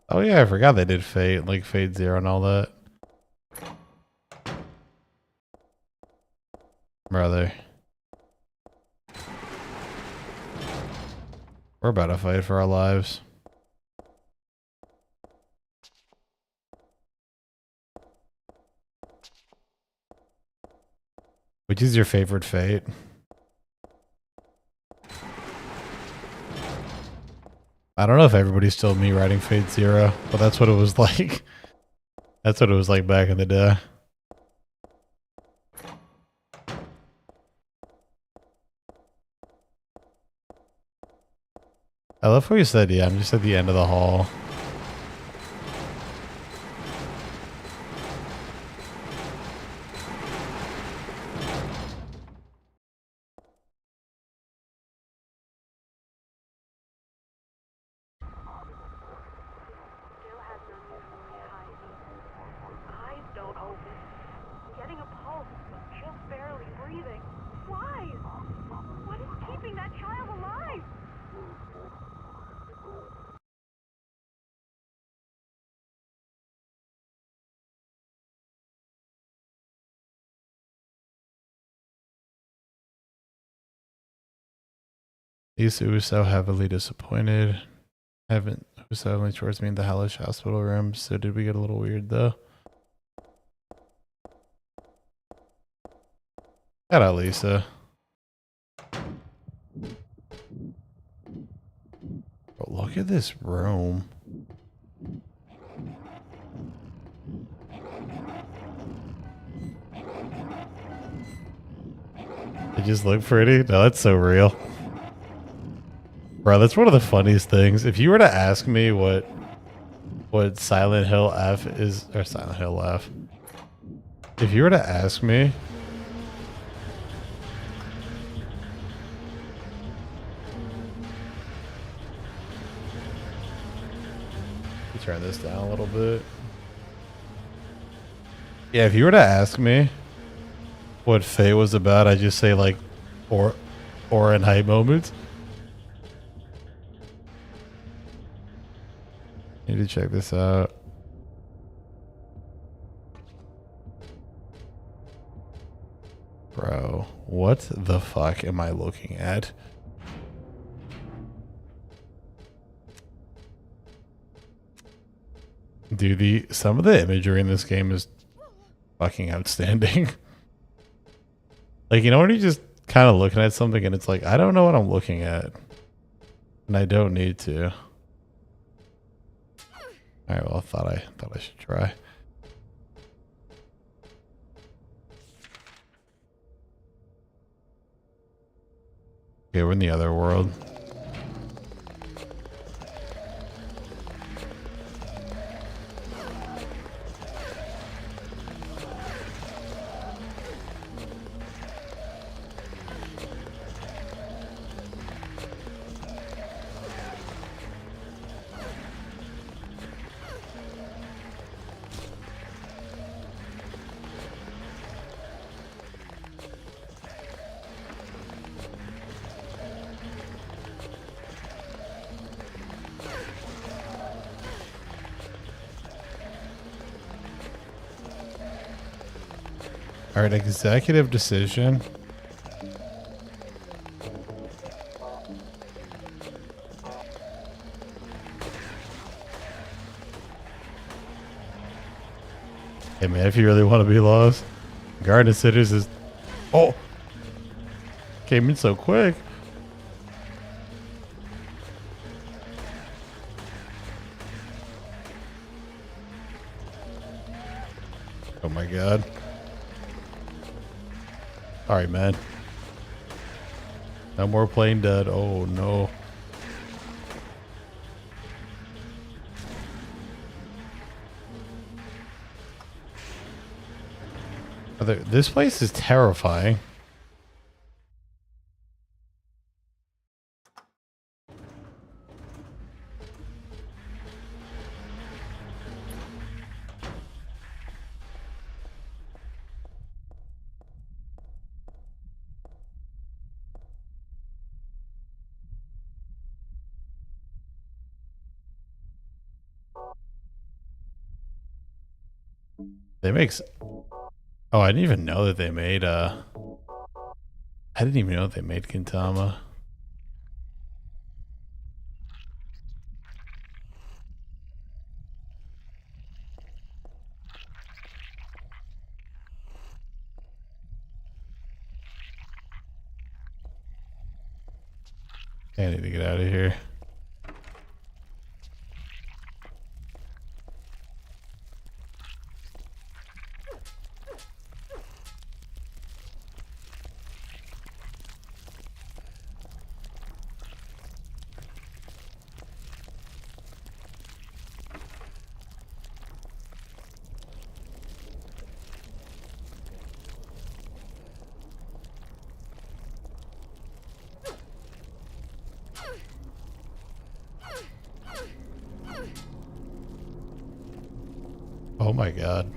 Oh yeah, I forgot they did Fate, like Fate Zero and all that. Brother. We're about to fight for our lives. Which is your favorite Fate? I don't know if everybody's still me writing Fate Zero, but that's what it was like. That's what it was like back in the day. I love how you said, yeah, I'm just at the end of the hall. Lisa was so heavily disappointed. Haven't was so heavily towards me in the hellish hospital room. So did we get a little weird though? Shout out Lisa. But look at this room. They just look pretty. No, that's so real. Bro, that's one of the funniest things. If you were to ask me what Silent Hill F is, or Silent Hill F, if you were to ask me, turn this down a little bit. Yeah, if you were to ask me what Faye was about, I'd just say like, or in hype moments. Need to check this out. Bro, what the fuck am I looking at? Dude, some of the imagery in this game is fucking outstanding. Like, you know when you just kind of looking at something and it's like, I don't know what I'm looking at. And I don't need to. Alright, well, I thought I should try. Okay, we're in the other world. All right, executive decision. Hey man, if you really want to be lost, Garden Cities is... Oh! Came in so quick. Oh my god. Alright, man. No more plane dead. Oh no. This place is terrifying. They make... Oh, I didn't even know that they made, I didn't even know they made Gintama. I need to get out of here. Oh my god.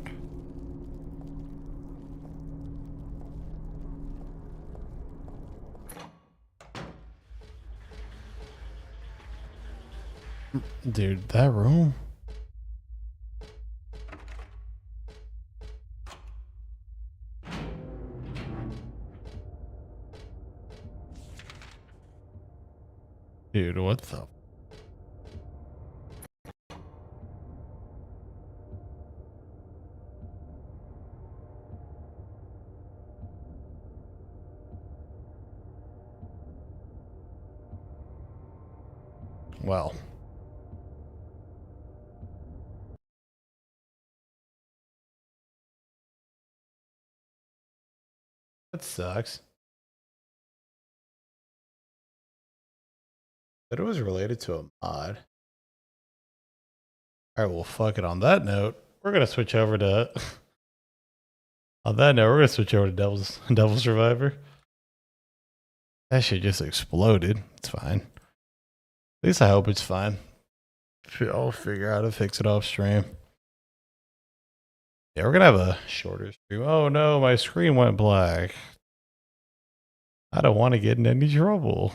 Dude, that room? Dude, what the... Well. That sucks. But it was related to a mod. Alright, well, fuck it. On that note, we're gonna switch over to... On that note, we're gonna switch over to Devil Survivor. That shit just exploded. It's fine. At least I hope it's fine. I'll figure out how to fix it off stream. Yeah, we're gonna have a shorter stream. Oh no, my screen went black. I don't want to get in any trouble.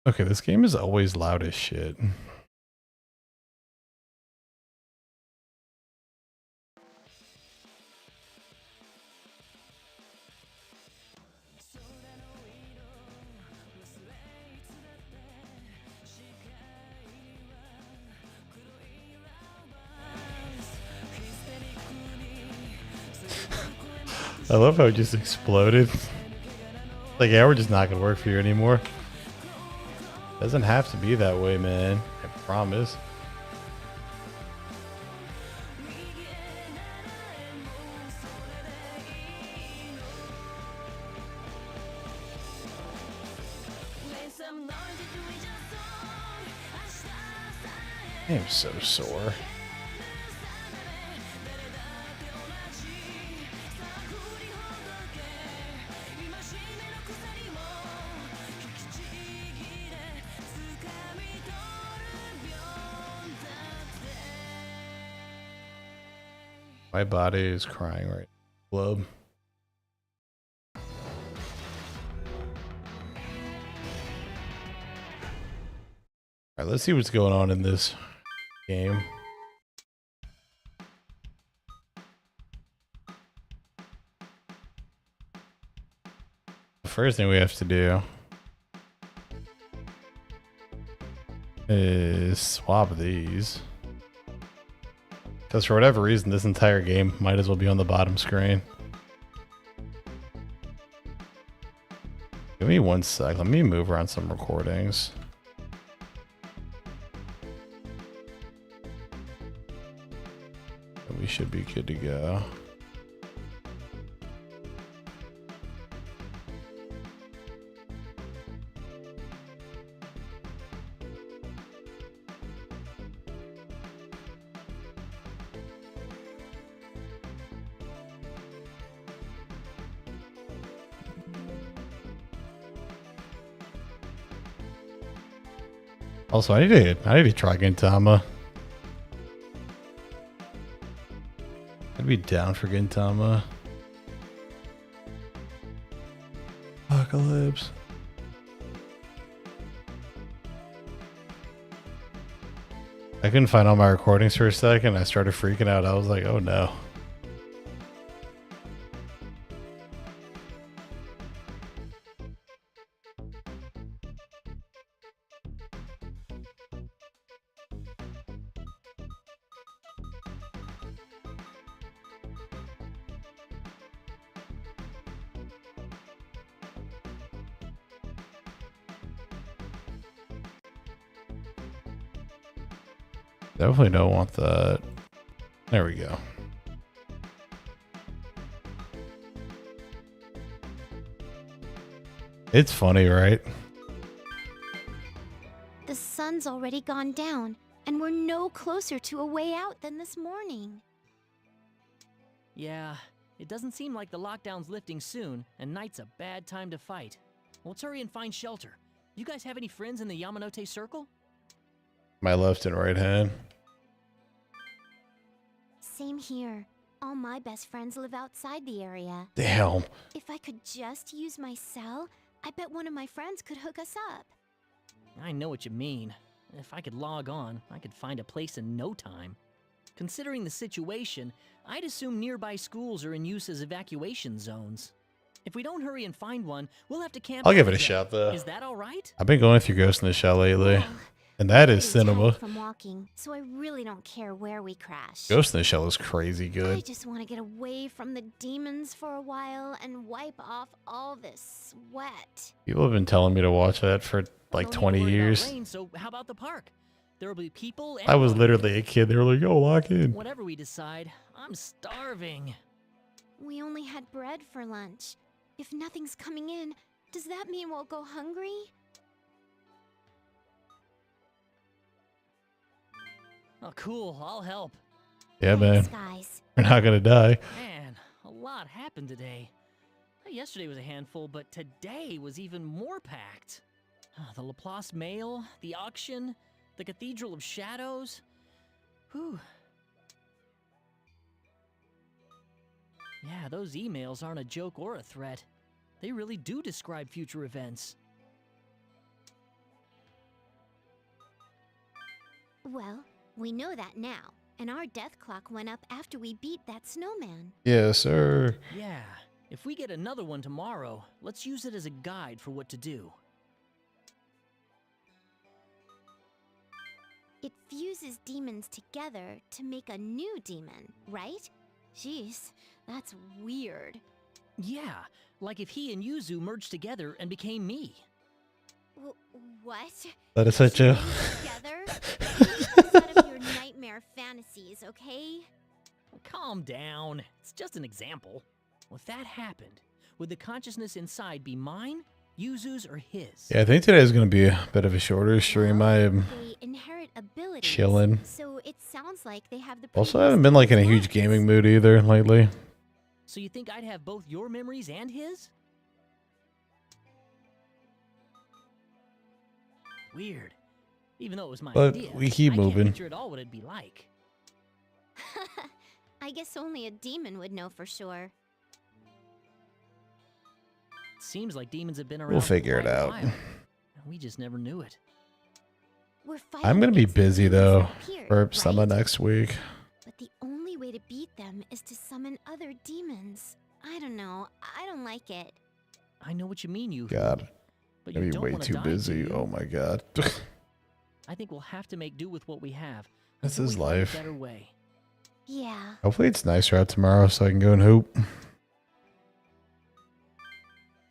Okay, this game is always loud as shit. I love how it just exploded. Like, yeah, we're just not gonna work for you anymore. Doesn't have to be that way, man. I promise. I am so sore. My body is crying right now. Globe. All right, let's see what's going on in this game. The first thing we have to do is swap these. Because for whatever reason, this entire game might as well be on the bottom screen. Give me 1 sec. Let me move around some recordings. We should be good to go. Also, I need to try Gintama. I'd be down for Gintama. Apocalypse. I couldn't find all my recordings for a second. I started freaking out. I was like, oh no. Definitely don't want that. There we go. It's funny, right? The sun's already gone down, and we're no closer to a way out than this morning. Yeah, it doesn't seem like the lockdown's lifting soon, and night's a bad time to fight. Let's hurry and find shelter. You guys have any friends in the Yamanote Circle? My left and right hand. Same here. All my best friends live outside the area. Damn. If I could just use my cell, I bet one of my friends could hook us up. I know what you mean. If I could log on, I could find a place in no time. Considering the situation, I'd assume nearby schools are in use as evacuation zones. If we don't hurry and find one, we'll have to camp. I'll give it a out shot though. Is that all right? I've been going through Ghost in the Shell lately. Well, And that I'm is pretty cinema. tired from walking, so I really don't care where we crash. Ghost in the Shell is crazy I good. just want to get away from the demons for a while and wipe off all this sweat. People have been telling me to watch that for like Don't need to 20 worry about years. rain, so how about the park? There will be people and I was water. literally a kid. They were like, yo, lock in. Whatever we decide, I'm starving. We only had bread for lunch. If nothing's coming in, does that mean we'll go hungry? Oh, cool. I'll help. Yeah, man. Thanks, guys. We're not going to die. Man, a lot happened today. Yesterday was a handful, but today was even more packed. The Laplace Mail, the auction, the Cathedral of Shadows. Whew. Yeah, those emails aren't a joke or a threat. They really do describe future events. Well, we know that now, and our death clock went up after we beat that snowman. Yes, sir. Yeah, if we get another one tomorrow, let's use it as a guide for what to do. It fuses demons together to make a new demon, right? Jeez, that's weird. Yeah, like if he and Yuzu merged together and became me. What? That is such a... Together? Get out of your nightmare fantasies, okay? Calm down. It's just an example. If that happened, would the consciousness inside be mine, Yuzu's, or his? Yeah, I think today is going to be a bit of a shorter stream. I am They inherit abilities, chilling. so it sounds like they have the Also, I haven't been like in a huge previous gaming mood either lately. So you think I'd have both your memories and his? Weird. Even though it was my But idea, we keep I moving. can't picture at all what it'd be like. I guess only a demon would know for sure. Seems like demons have been around. We'll for figure it quite a out. while. We just never knew it. We're fighting I'm going to be against busy demons though that appeared, for some of right? next week. But the only way to beat them is to summon other demons. I don't know. I don't like it. I know what you mean, you. God, But I'm you gonna be don't way wanna too die, do busy. you? Oh my God. I think we'll have to make do with what we have. This until is we find a life. better way. Yeah. Hopefully it's nicer out tomorrow so I can go and hoop.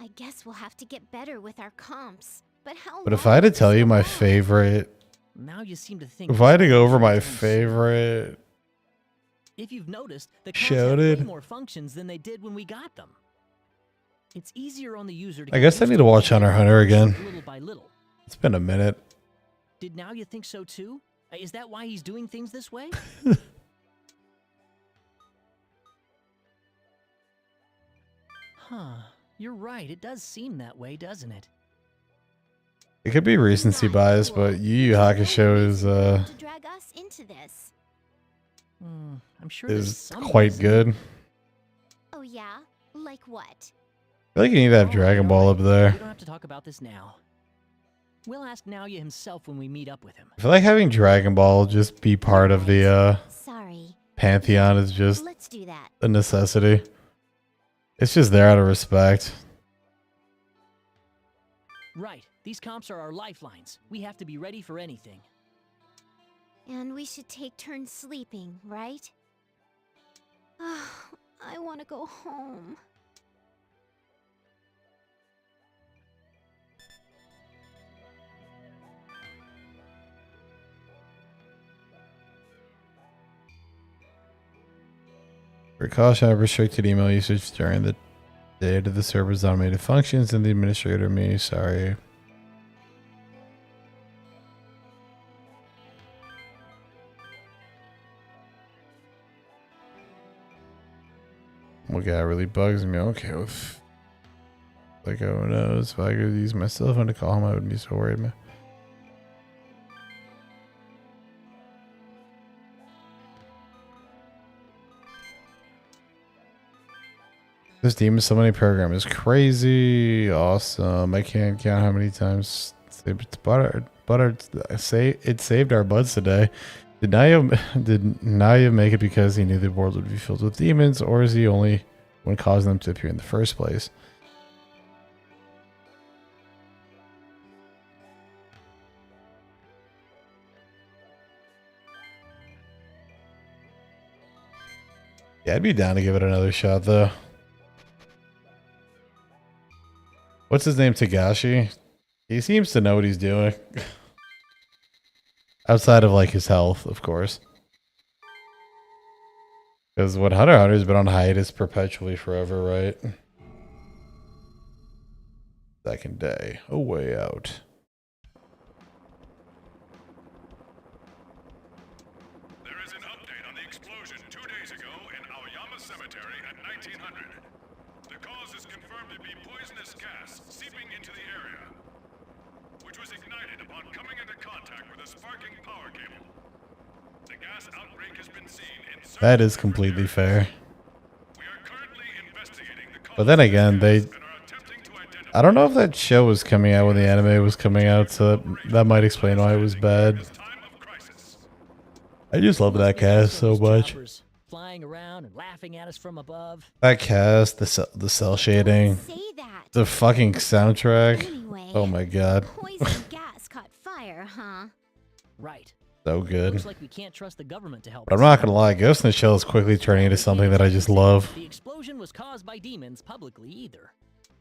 I guess we'll have to get better with our comps. But how But if long I had to will this tell you go my on? favorite, Now you seem to think. if I had to it's go over my anytime soon. favorite If you've noticed, the comps Show have way did. more functions than they did when we got them. It's easier on the user to I get guess I used need to watch everything Hunter x Hunter again. little by little. It's been a minute. Did now you think so too? Is that why he's doing things this way? Huh. You're right. It does seem that way, doesn't it? It could be recency Not bias, cool. but Yu Yu There's no Hakusho is reason to drag us into this. I'm sure there's is some quite reason. good. Oh yeah? Like what? I feel like you need to have All Dragon right, Ball all up right. there. We don't have to talk about this now. We'll ask Naoya himself when we meet up with him. I feel like having Dragon Ball just be part of the Sorry. Pantheon is just Let's do that. a necessity. It's just there out of respect. Right. These comps are our lifelines. We have to be ready for anything. And we should take turns sleeping, right? I want to go home. Precaution of restricted email usage during the day to the server's automated functions and the administrator me. Sorry. What guy really bugs me? Okay, with like oh knows if I could use my cell phone to call him, I wouldn't be so worried, man. This demon summoning program is crazy awesome. I can't count how many times it saved our butts today. Did Naya make it because he knew the world would be filled with demons, or is he only one causing them to appear in the first place? Yeah, I'd be down to give it another shot though. What's his name? Tagashi? He seems to know what he's doing. Outside of like his health, of course. Because what Hunter x Hunter's been on hiatus perpetually forever, right? Second day. A way out. There is an update on the explosion 2 days ago in Aoyama Cemetery at 1900. The cause is confirmed to be poisonous gas seeping into the area, which was ignited upon coming into contact with a sparking power cable. The gas outbreak has been seen in That is completely fair. We are currently investigating the cause But then again, they... and are attempting to identify I don't know if that show was coming out when the anime was coming out, so that might explain why it was bad. this time of crisis. I just love that cast so Those much. choppers flying around and laughing at us from above. That cast, the cell shading, Say that. the fucking soundtrack. Anyway, Oh my god. poison gas caught fire, huh? Right. So good. Looks like we can't trust the government to help But I'm us. not gonna lie, Ghost in the Shell is quickly turning into something that I just love. The explosion was caused by demons publicly either.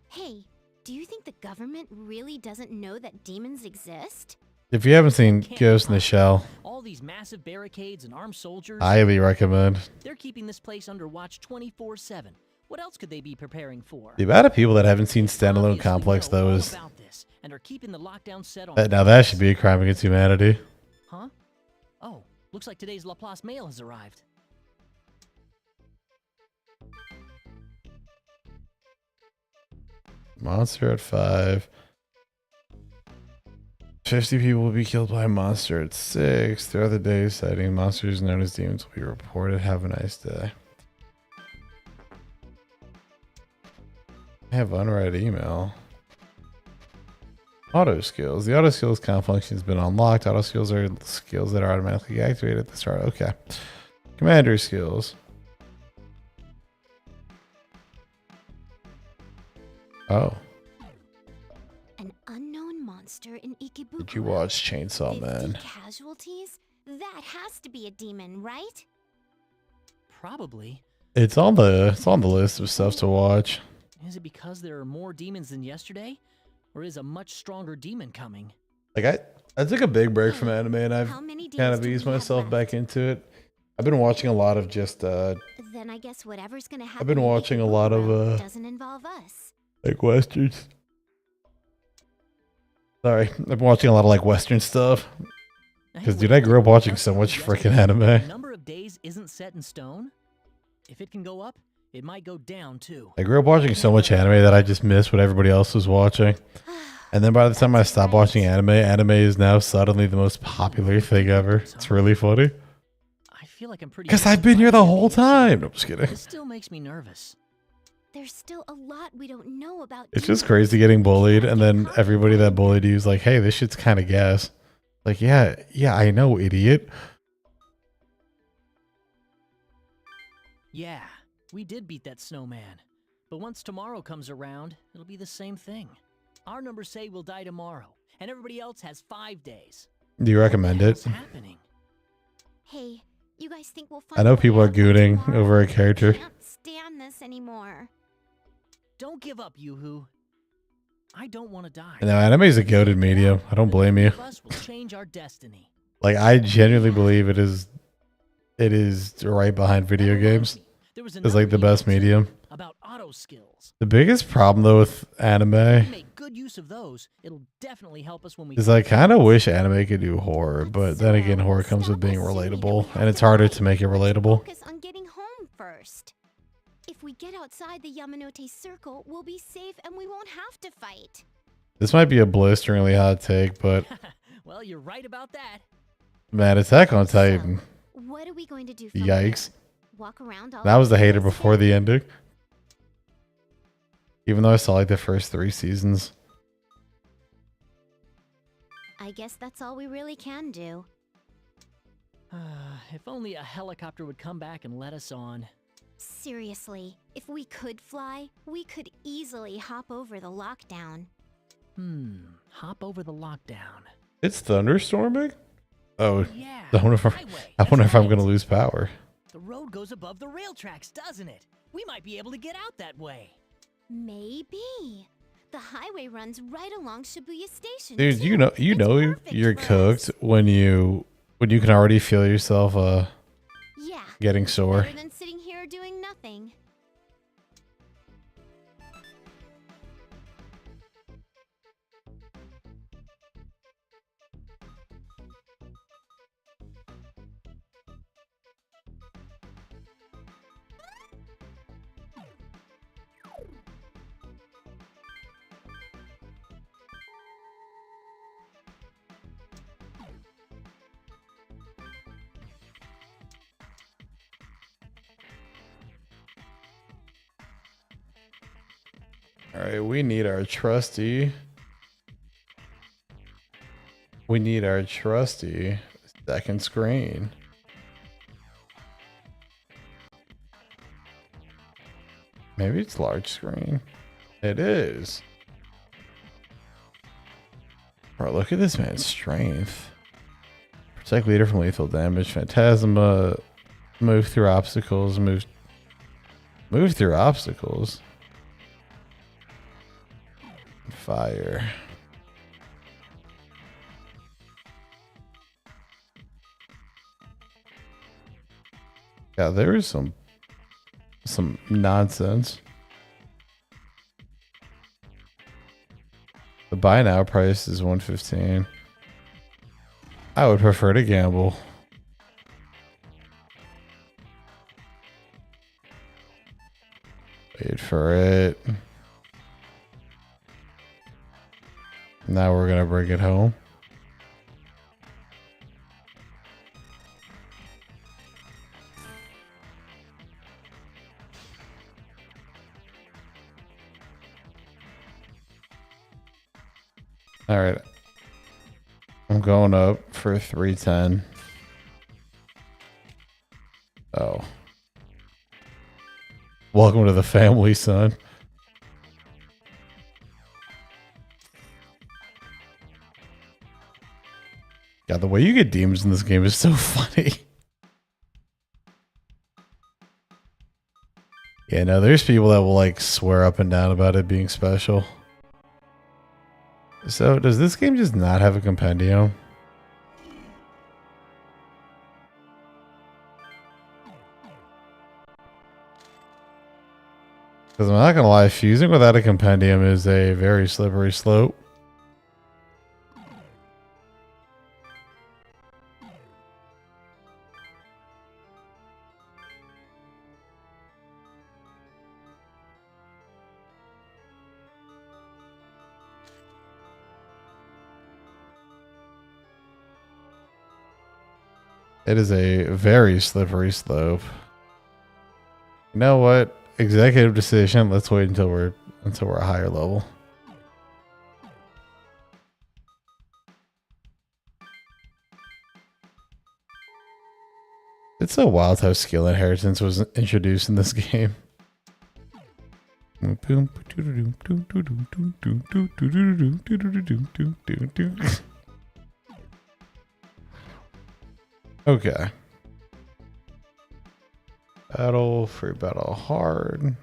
Hey, do you think the government really doesn't know that demons exist? If you haven't seen Ghost in the Shell, All these massive barricades and armed soldiers, highly recommend. they're keeping this place under watch 24/7. What else could they be preparing for? The amount of people that haven't seen They Standalone obviously Complex know though all is about this and are keeping the lockdown set on. now that should be a crime against humanity. Huh? Oh, looks like today's Laplace mail has arrived. Monster at 5. 50 people will be killed by a monster at 6. Throughout the day, sighting monsters known as demons will be reported. Have a nice day. I have unread email. Auto skills. The auto skills count function has been unlocked. Auto skills are skills that are automatically activated at the start. Okay. Commander skills. Oh. An unknown monster monster in Ikebukuro. Did you watch Chainsaw 50 Man? casualties? That has to be a demon, right? Probably. It's on the list of stuff to watch. Is it because there are more demons than yesterday? Or is a much stronger demon coming? Like I took a big break from anime and I've How many kind days of do eased we have myself left? back into it. I've been watching a lot of just Then I guess whatever's gonna happen. I've been in watching a lot of Ikebukuro doesn't involve us. like westerns. Sorry, I've been watching a lot of like western stuff. Because dude, I grew up watching so much freaking The anime. number of days isn't set in stone. If it can go up, it might go down too. I grew up watching so much anime that I just missed what everybody else was watching. And then by the time I stopped watching anime is now suddenly the most popular thing ever. It's really funny. I feel like I'm pretty. Because I've been here the whole time. No, I'm just kidding. It still makes me nervous. There's still a lot we don't know about. It's just demons. crazy getting bullied, and then everybody that bullied you is like, hey, this shit's kind of gas. Like, yeah, I know, idiot. Yeah, we did beat that snowman. But once tomorrow comes around, it'll be the same thing. Our numbers say we'll die tomorrow, and everybody else has 5 days. Do you recommend it? What's happening? Hey, you guys think we'll find I know a way people are out by gooning tomorrow? over a character. I can't stand this anymore. Don't give up, Yoo-hoo. I don't want to die. No, anime is a goated medium. I don't blame you. Of us will change our destiny. Like, I genuinely believe it is right behind video That games. reminds me, there was It's like the another best video medium. about auto skills. The biggest problem though with If we anime make good use of those, it'll definitely help us when we. is I kind of wish anime could do horror, but then again, horror comes with being relatable, and it's harder to make it relatable. Focus on getting home first. If we get outside the Yamanote Circle, we'll be safe and we won't have to fight. This might be a blisteringly hot take, but Well, you're right about that. man, Attack on Titan. So, what are we going to do? From Yikes. here? Walk around all That was the day hater and before stay? the ending. Even though I saw like the first 3 seasons. I guess that's all we really can do. If only a helicopter would come back and let us on. Seriously, if we could fly, we could easily hop over the lockdown. Hop over the lockdown. It's thunderstorming? Oh, Yeah. I wonder if I'm, highway, I wonder that's if I'm right. going to lose power. The road goes above the rail tracks, doesn't it? We might be able to get out that way. Maybe. The highway runs right along Shibuya Station. Dude, too. you know It's perfect you're for cooked us. when you can already feel yourself Yeah. getting sore. Better than sitting here doing nothing. All right, we need our trusty second screen. Maybe it's large screen. It is. Bro, look at this man's strength. Protect leader from lethal damage. Phantasma. Move through obstacles. Move through obstacles. Fire. Yeah, there is some nonsense. The buy now price is $115. I would prefer to gamble. Wait for it. Now we're gonna bring it home. All right. I'm going up for 310. Oh. Welcome to the family, son. God, the way you get demons in this game is so funny. Yeah, no, there's people that will like swear up and down about it being special. So, does this game just not have a compendium? Because I'm not gonna lie, fusing without a compendium is a very slippery slope. It is a very slippery slope. You know what? Executive decision. Let's wait until we're a higher level. It's so wild how skill inheritance was introduced in this game. Okay. Battle, free battle, hard.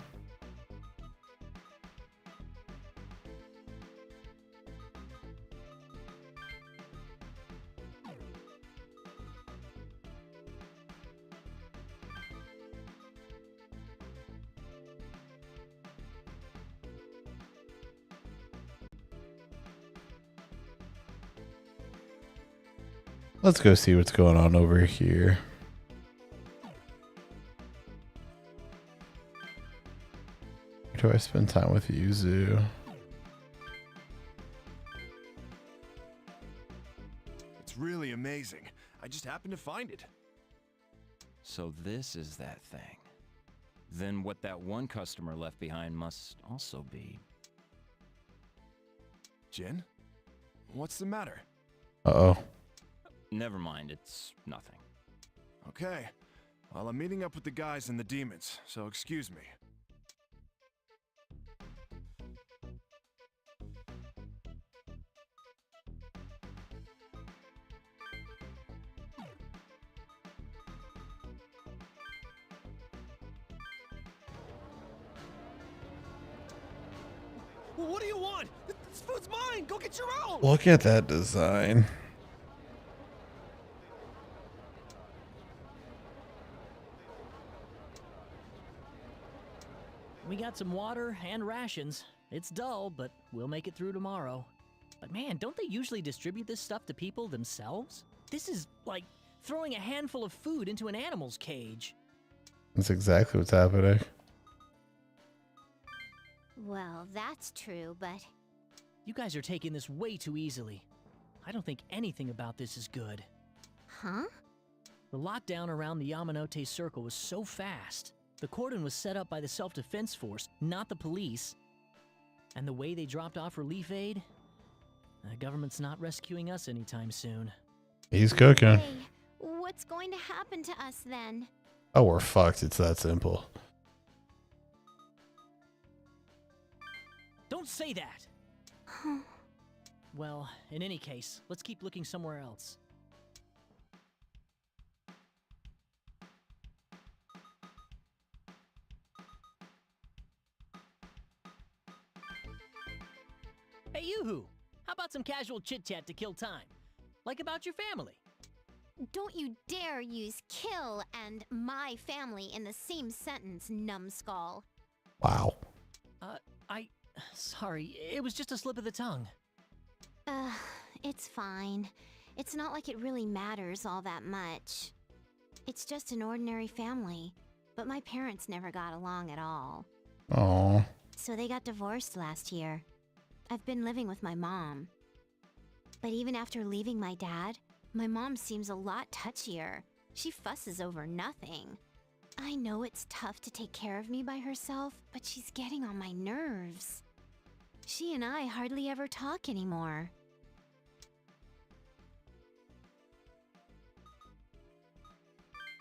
Let's go see what's going on over here. Where do I spend time with Yuzu? It's really amazing. I just happened to find it. So this is that thing. Then what that one customer left behind must also be. Jin? What's the matter? Uh-oh. Never mind, it's nothing. Okay. Well, I'm meeting up with the guys and the demons, so excuse me. Well, what do you want? This food's mine. Go get your own. Look at that design. We got some water and rations. It's dull, but we'll make it through tomorrow. But man, don't they usually distribute this stuff to people themselves? This is like throwing a handful of food into an animal's cage. That's exactly what's happening. Well, that's true, but You guys are taking this way too easily. I don't think anything about this is good. huh? The lockdown around the Yamanote Circle was so fast. The cordon was set up by the self-defense force, not the police. And the way they dropped off relief aid, the government's not rescuing us anytime soon. He's cooking. Hey, what's going to happen to us then? Oh, we're fucked. It's that simple. Don't say that! Well, in any case, let's keep looking somewhere else. Hey, Yoo-hoo! How about some casual chit-chat to kill time? Like about your family? Don't you dare use kill and my family in the same sentence, numbskull. Wow. Sorry, it was just a slip of the tongue. It's fine. It's not like it really matters all that much. It's just an ordinary family, but my parents never got along at all. Oh. So they got divorced last year. I've been living with my mom. But even after leaving my dad, my mom seems a lot touchier. She fusses over nothing. I know it's tough to take care of me by herself, but she's getting on my nerves. She and I hardly ever talk anymore.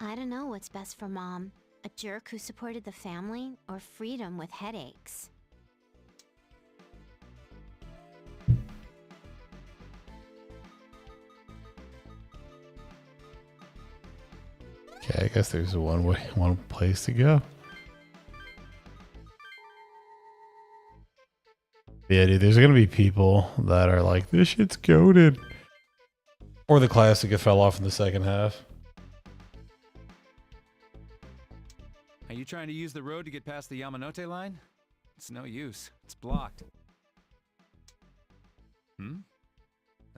I don't know what's best for Mom. A jerk who supported the family, or freedom with headaches. I guess there's one place to go. Yeah, dude, there's gonna be people that are like, this shit's goated. Or the classic, it fell off in the second half. Are you trying to use the road to get past the Yamanote line? It's no use. It's blocked.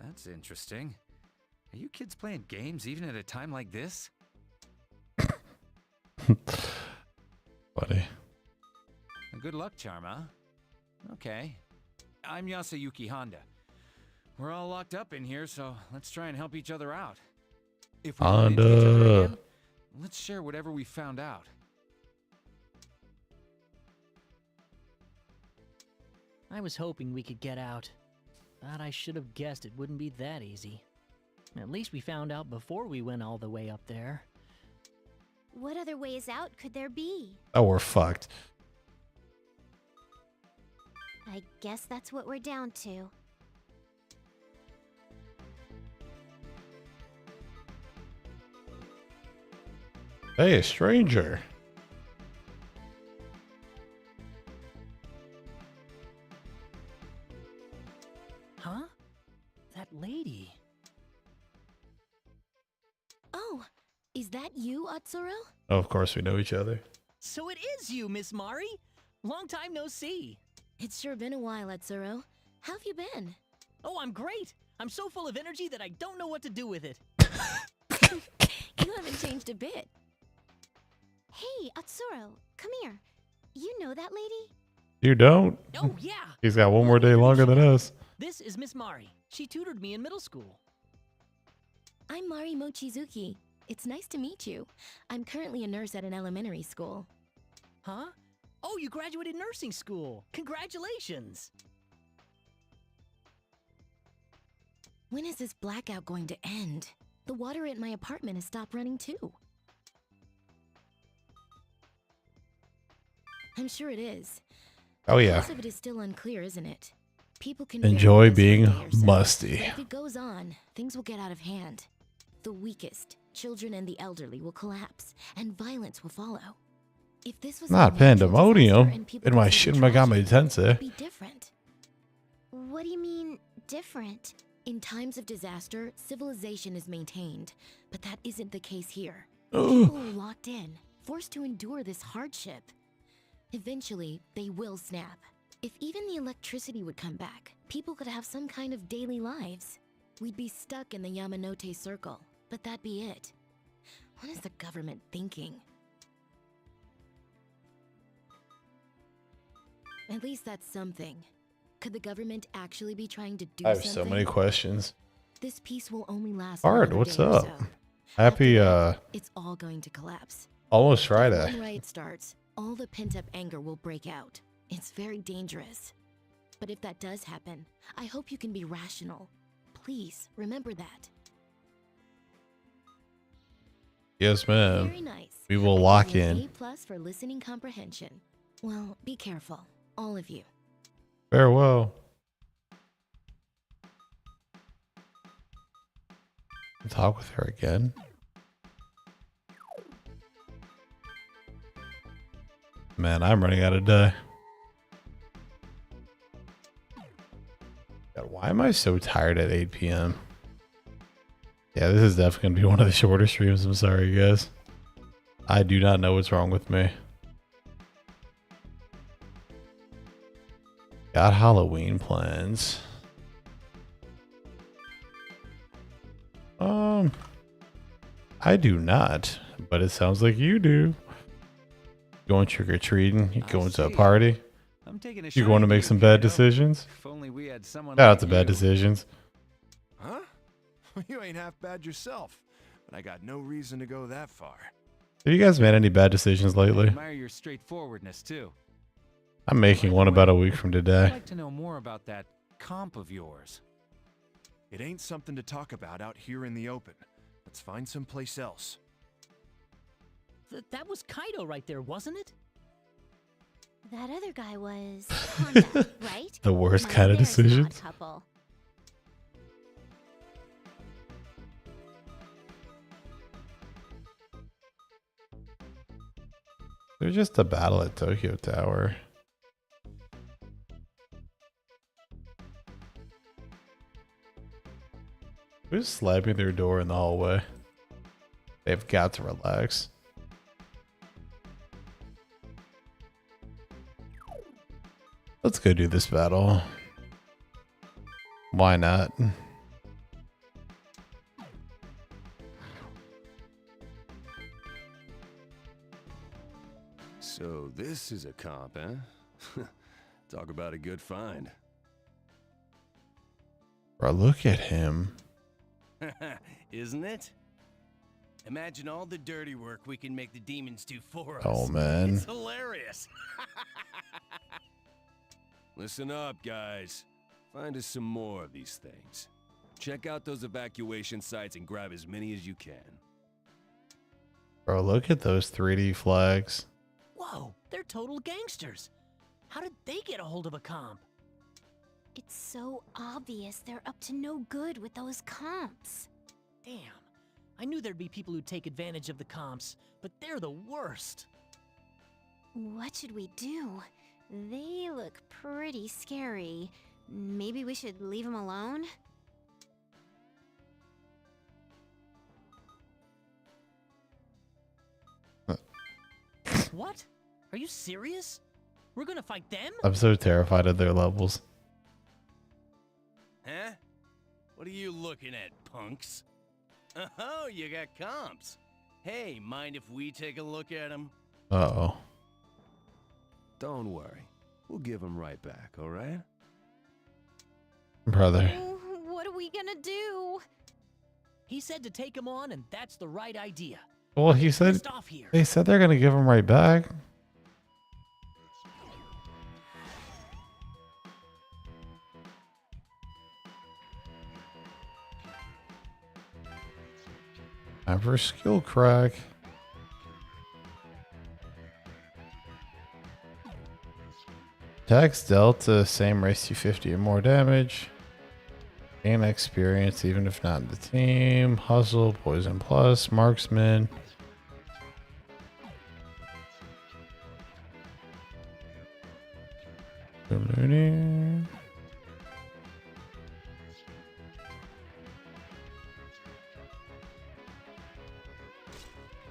That's interesting. Are you kids playing games even at a time like this? Buddy. Good luck, Charma. Okay. I'm Yasuyuki Honda. We're all locked up in here, so let's try and help each other out. If we run into each other again, let's share whatever we found out. I was hoping we could get out. But I should have guessed it wouldn't be that easy. At least we found out before we went all the way up there. What other ways out could there be? Oh, we're fucked. I guess that's what we're down to. Hey, a stranger. Huh? That lady. Oh, is that you, Atsuro? Oh, of course we know each other. So it is you, Miss Mari. Long time no see. It's sure been a while, Atsuro. How have you been? Oh, I'm great. I'm so full of energy that I don't know what to do with it. You haven't changed a bit. Hey, Atsuro, come here. You know that lady? You don't? Oh, yeah. He's got one more day longer than us. This is Miss Mari. She tutored me in middle school. I'm Mari Mochizuki. It's nice to meet you. I'm currently a nurse at an elementary school. Huh? Oh, you graduated nursing school. Congratulations. When is this blackout going to end? The water at my apartment has stopped running too. I'm sure it is. Oh, yeah. Most of it is still unclear, isn't it? People can Enjoy bear being this for a day or so, musty. but if it goes on, things will get out of hand. The weakest, children and the elderly will collapse, and violence will follow. If this was Not a natural disaster pandemonium and people in my considered Shin Megami tragedy, Tensei. it'd be different. What do you mean, different? In times of disaster, civilization is maintained, but that isn't the case here. Ugh. People are locked in, forced to endure this hardship. Eventually, they will snap. If even the electricity would come back, people could have some kind of daily lives. We'd be stuck in the Yamanote circle, but that'd be it. What is the government thinking? At least that's something. Could the government actually be trying to do I have something? so many questions. This peace will only last Bard, another what's day or up? so. Happy, After that, it's all going to collapse. almost If Friday. one riot starts, all the pent-up anger will break out. It's very dangerous. But if that does happen, I hope you can be rational. Please, remember that. Yes, ma'am. Very nice. We will I give lock you an in. A+ for listening comprehension. Well, be careful, all of you. Farewell. Talk with her again. Man, I'm running out of day. God, why am I so tired at 8 p.m.? Yeah, this is definitely going to be one of the shorter streams. I'm sorry, guys. I do not know what's wrong with me. Got Halloween plans. I do not, but it sounds like you do. Going trick-or-treating, you going to a party. I'm taking a You're going to make some bad decisions. If only we had someone Shout out like to bad you. decisions. Huh? You ain't half bad yourself, but I got no reason to go that far. Have you guys made any bad decisions I lately? admire your straightforwardness too. I'm making one about a week from I'd today. like to know more about that comp of yours. It ain't something to talk about out here in the open. Let's find someplace else. That was Kaido right there, wasn't it? That other guy was Honda, right? The worst Now kind of there's an odd decisions. couple. They're just a battle at Tokyo Tower. Who's slamming their door in the hallway? They've got to relax. Let's go do this battle. Why not? So this is a comp, huh? Talk about a good find. Bro, look at him. Isn't it? Imagine all the dirty work we can make the demons do for us. Oh, man. It's hilarious. Listen up, guys. Find us some more of these things. Check out those evacuation sites and grab as many as you can. Bro, look at those 3D flags. Whoa, they're total gangsters. How did they get a hold of a comp? It's so obvious they're up to no good with those comps. Damn, I knew there'd be people who'd take advantage of the comps, but they're the worst. What should we do? They look pretty scary. Maybe we should leave them alone? What? Are you serious? We're gonna fight them? I'm so terrified of their levels. Huh? What are you looking at, punks? Oh, you got comps. Hey, mind if we take a look at them? Uh-oh. Don't worry. We'll give them right back, all right? Brother. What are we gonna do? He said to take him on, and that's the right idea. Well, he said Pissed off here. they said they're gonna give him right back. Time for a skill crack. Tax Delta, same race 250 or more damage. Gain experience even if not in the team. Hustle, Poison Plus, Marksman.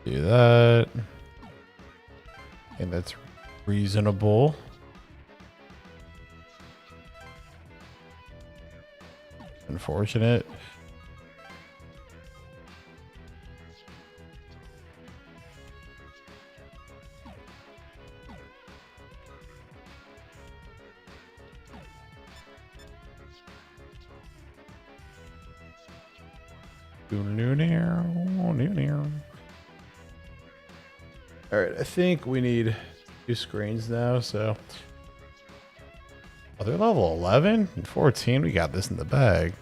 Do that. And that's reasonable. Unfortunate. All right, I think we need 2 screens now, so. Oh, they're level 11 and 14. We got this in the bag.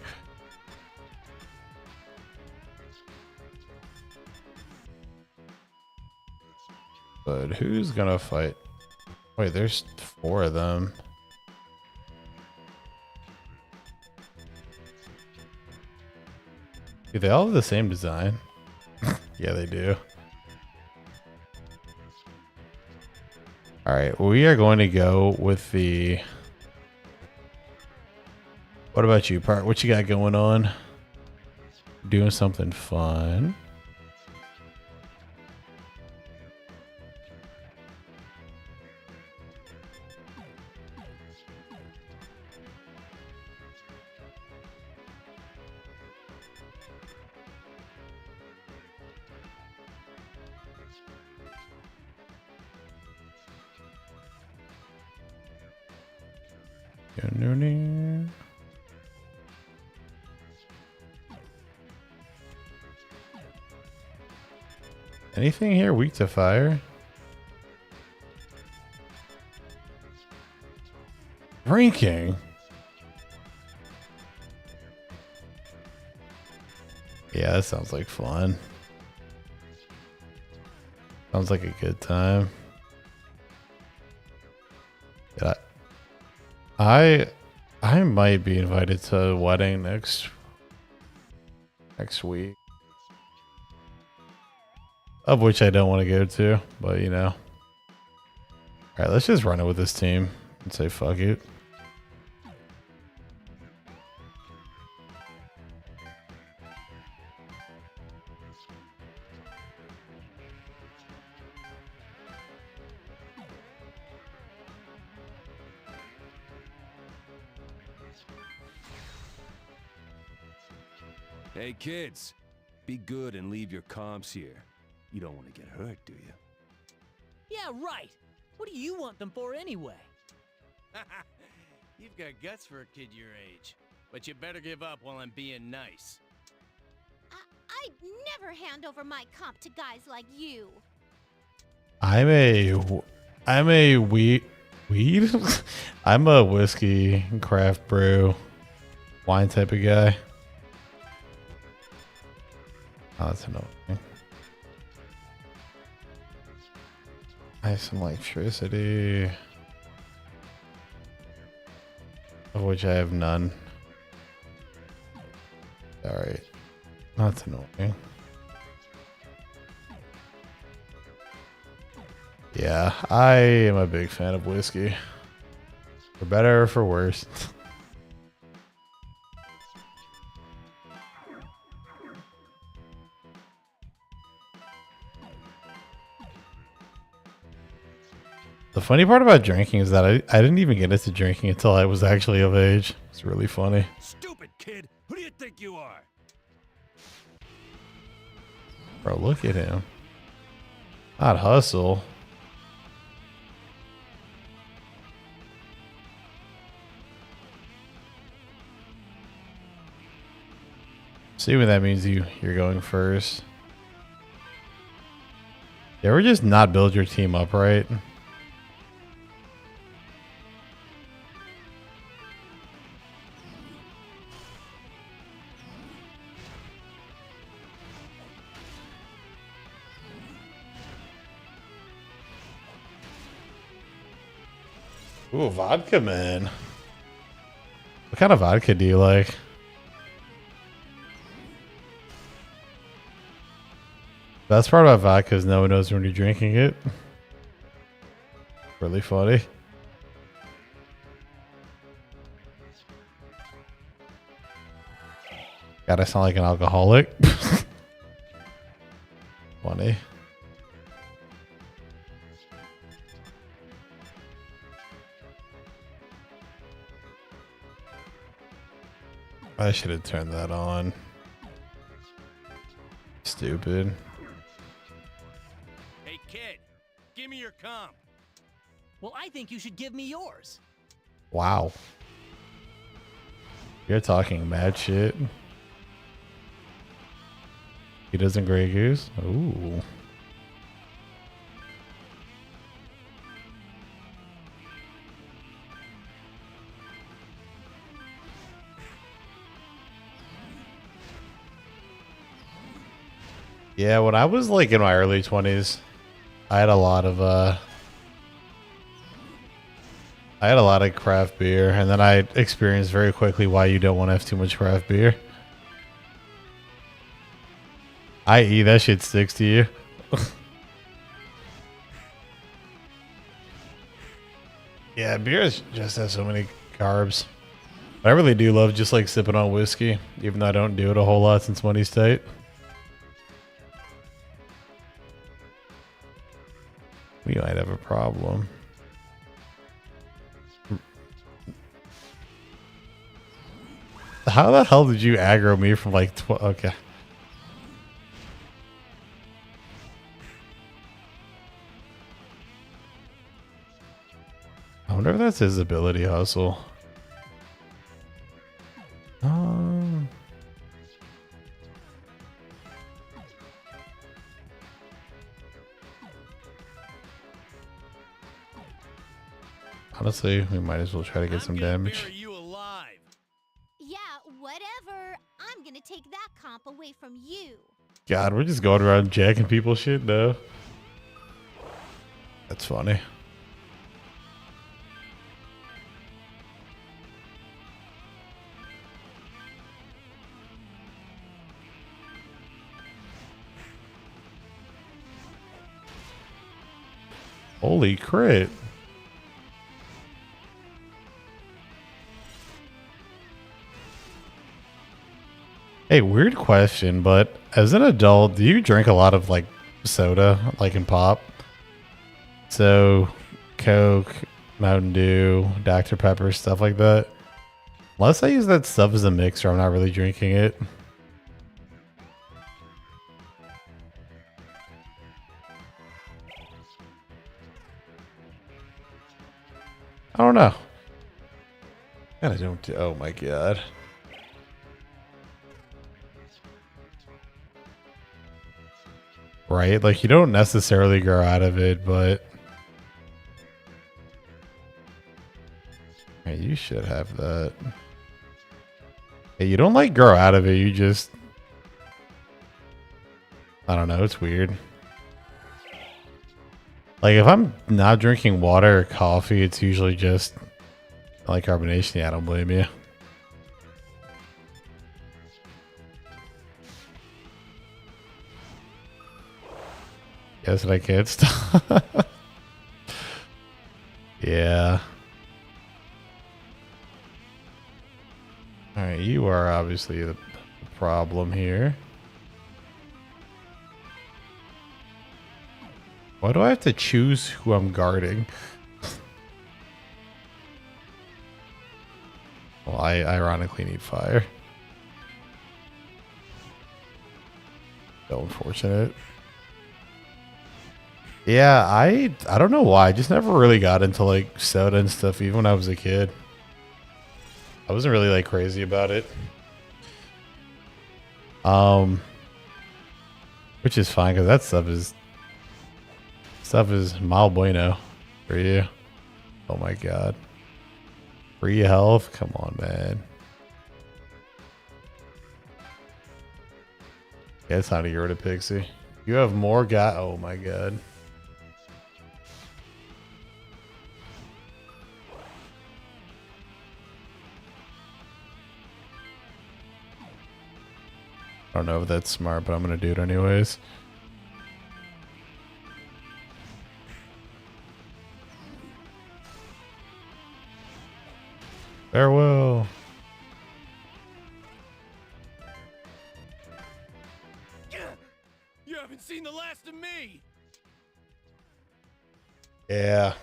But who's gonna fight? Wait, there's 4 of them. Do they all have the same design? Yeah, they do. All right, we are going to go with the... What about you, Part? What you got going on? Doing something fun. Anything here weak to fire? Drinking? Yeah, that sounds like fun. Sounds like a good time. Yeah, I might be invited to a wedding next week. Of which I don't want to go to, but you know, All right, let's just run it with this team and say fuck it. Hey kids, be good and leave your comps here. You don't want to get hurt, do you? Yeah, right. What do you want them for anyway? You've got guts for a kid your age. But you better give up while I'm being nice. I'd never hand over my comp to guys like you. I'm a weed. I'm a whiskey craft brew wine type of guy. Oh, that's annoying. I have some electricity, of which I have none. Alright. That's annoying. Yeah, I am a big fan of whiskey. For better or for worse. The funny part about drinking is that I didn't even get into drinking until I was actually of age. It's really funny. Stupid kid! Who do you think you are? Bro, look at him. Not hustle. Assuming that means you're going first. You ever just not build your team up right? Ooh, vodka, man. What kind of vodka do you like? Best part about vodka is no one knows when you're drinking it. Really funny. God, I sound like an alcoholic. Funny. I should have turned that on. Stupid. Hey kid, give me your comp. Well, I think you should give me yours. Wow. You're talking mad shit. He doesn't Grey Goose? Ooh. Yeah, when I was like in my early 20s, I had a lot of craft beer, and then I experienced very quickly why you don't want to have too much craft beer. I.e., that shit sticks to you. Yeah, beer just has so many carbs. But I really do love just like sipping on whiskey, even though I don't do it a whole lot since money's tight. We might have a problem. How the hell did you aggro me from like 12? Okay. I wonder if that's his ability hustle. Honestly, we might as well try to get some damage. You alive. Yeah, whatever. I'm gonna take that comp away from you. God, we're just going around jacking people shit now. That's funny. Holy crit. Hey, weird question, but as an adult, do you drink a lot of like soda, like in pop? So, Coke, Mountain Dew, Dr. Pepper, stuff like that. Unless I use that stuff as a mixer, I'm not really drinking it. I don't know. God, I don't do, oh my god. Right? Like, you don't necessarily grow out of it, but... Hey, you should have that. Hey, you don't, like, grow out of it, you just... I don't know, it's weird. Like, if I'm not drinking water or coffee, it's usually just... like carbonation. Yeah, I don't blame you. Guess I can't stop. Yeah. Alright, you are obviously the problem here. Why do I have to choose who I'm guarding? Well, I ironically need fire. So unfortunate. Yeah, I don't know why. I just never really got into like soda and stuff even when I was a kid. I wasn't really like crazy about it. Which is fine because that stuff is mal bueno for you. Oh my god. Free health? Come on, man. Yeah, it's not a Yorta Pixie. You have more guy. Oh my god. I don't know if that's smart, but I'm gonna do it anyways. Farewell. You haven't seen the last of me. Yeah.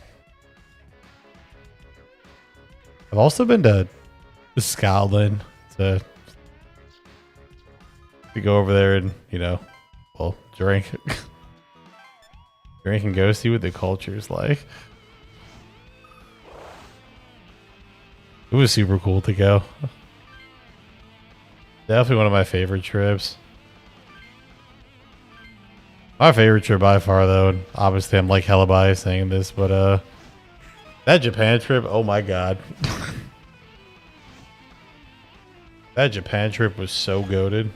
I've also been to Scotland to go over there and, you know, well, drink. Drink and go see what the culture's like. It was super cool to go. Definitely one of my favorite trips. My favorite trip by far, though, and obviously I'm like hella biased saying this, but that Japan trip, oh my god. That Japan trip was so goated.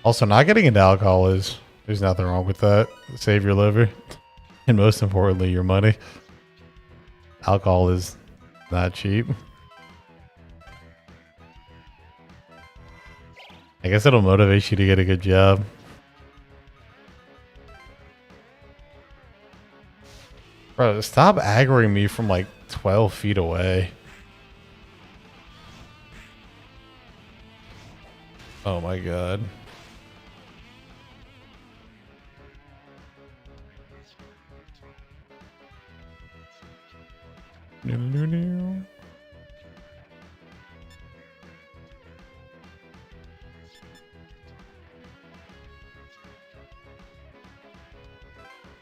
Also, not getting into alcohol there's nothing wrong with that. Save your liver. And most importantly, your money. Alcohol is not cheap. I guess it'll motivate you to get a good job. Bro, stop aggroing me from like 12 feet away. Oh my god.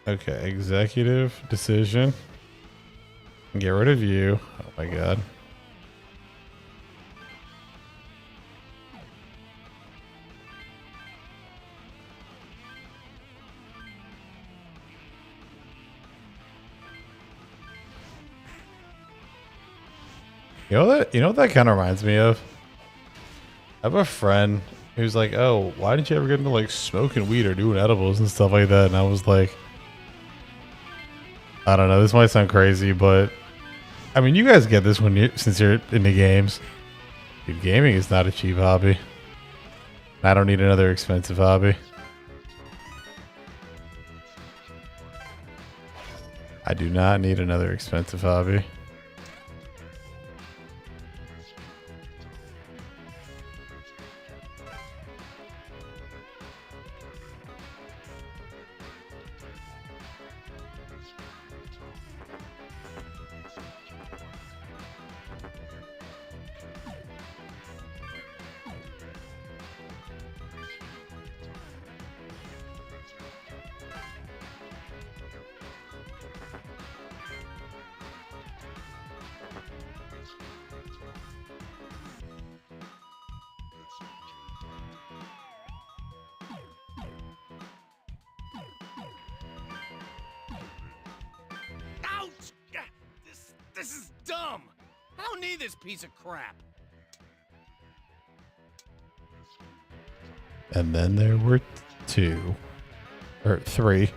Okay, executive decision. Get rid of you. Oh my god. You know what that kind of reminds me of? I have a friend who's like, oh, why didn't you ever get into like smoking weed or doing edibles and stuff like that? And I was like, I don't know, this might sound crazy, but I mean, you guys get this since you're into games. Dude, gaming is not a cheap hobby. I don't need another expensive hobby. I do not need another expensive hobby. Ouch! This is dumb. I don't need this piece of crap. And then there were 2 or 3.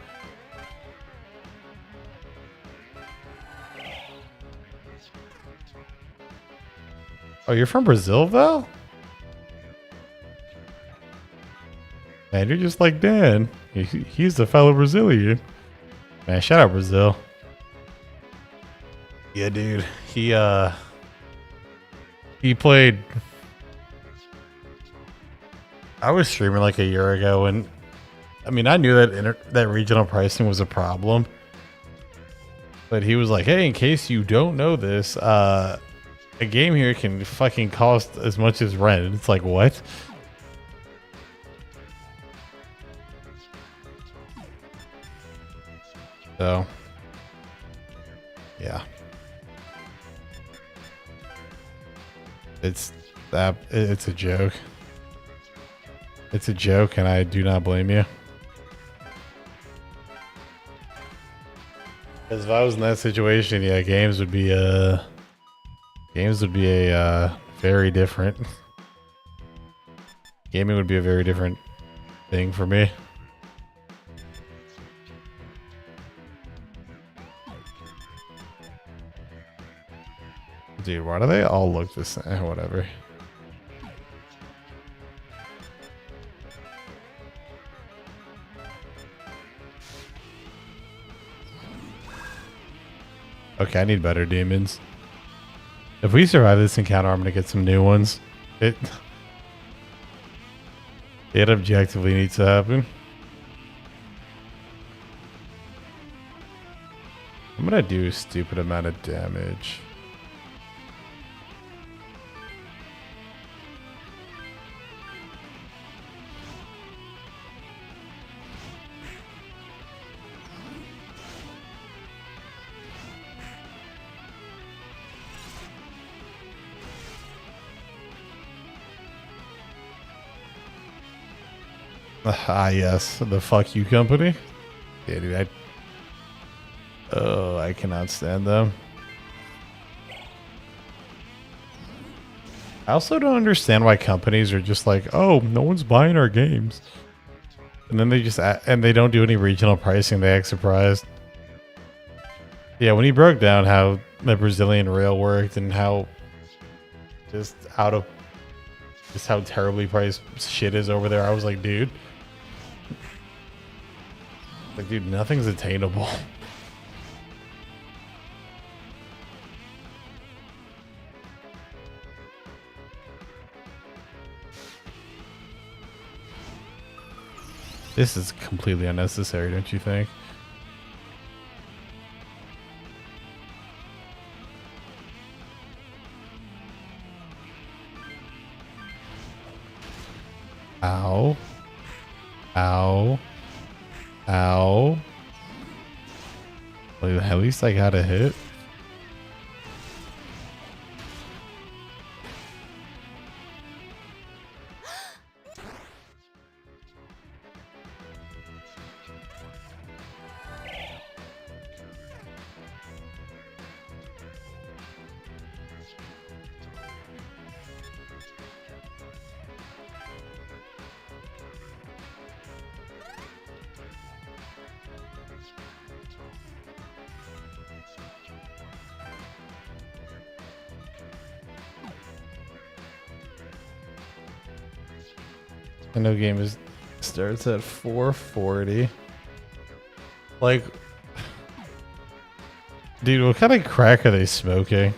Oh, you're from Brazil, Val? Man, you're just like Dan. He's a fellow Brazilian. Man, shout out Brazil. Yeah, dude. He played. I was streaming like a year ago, and I mean, I knew that regional pricing was a problem. But he was like, "Hey, in case you don't know this, a game here can fucking cost as much as rent." It's like, what? So, yeah. It's a joke. It's a joke, and I do not blame you. Because if I was in that situation, yeah, games would be a very different. Gaming would be a very different thing for me. Dude, why do they all look the same? Whatever. Okay, I need better demons. If we survive this encounter, I'm gonna get some new ones. It objectively needs to happen. I'm gonna do a stupid amount of damage. Ah, yes, the fuck you company. Yeah, dude, I cannot stand them. I also don't understand why companies are just like, oh, no one's buying our games, and then they don't do any regional pricing. They act surprised. Yeah, when he broke down how the Brazilian rail worked and how how terribly priced shit is over there, I was like, dude. Like, dude, nothing's attainable. This is completely unnecessary, don't you think? Ow. Ow. Ow. Well, at least I got a hit. I know game starts at 440. Like, Dude, what kind of crack are they smoking?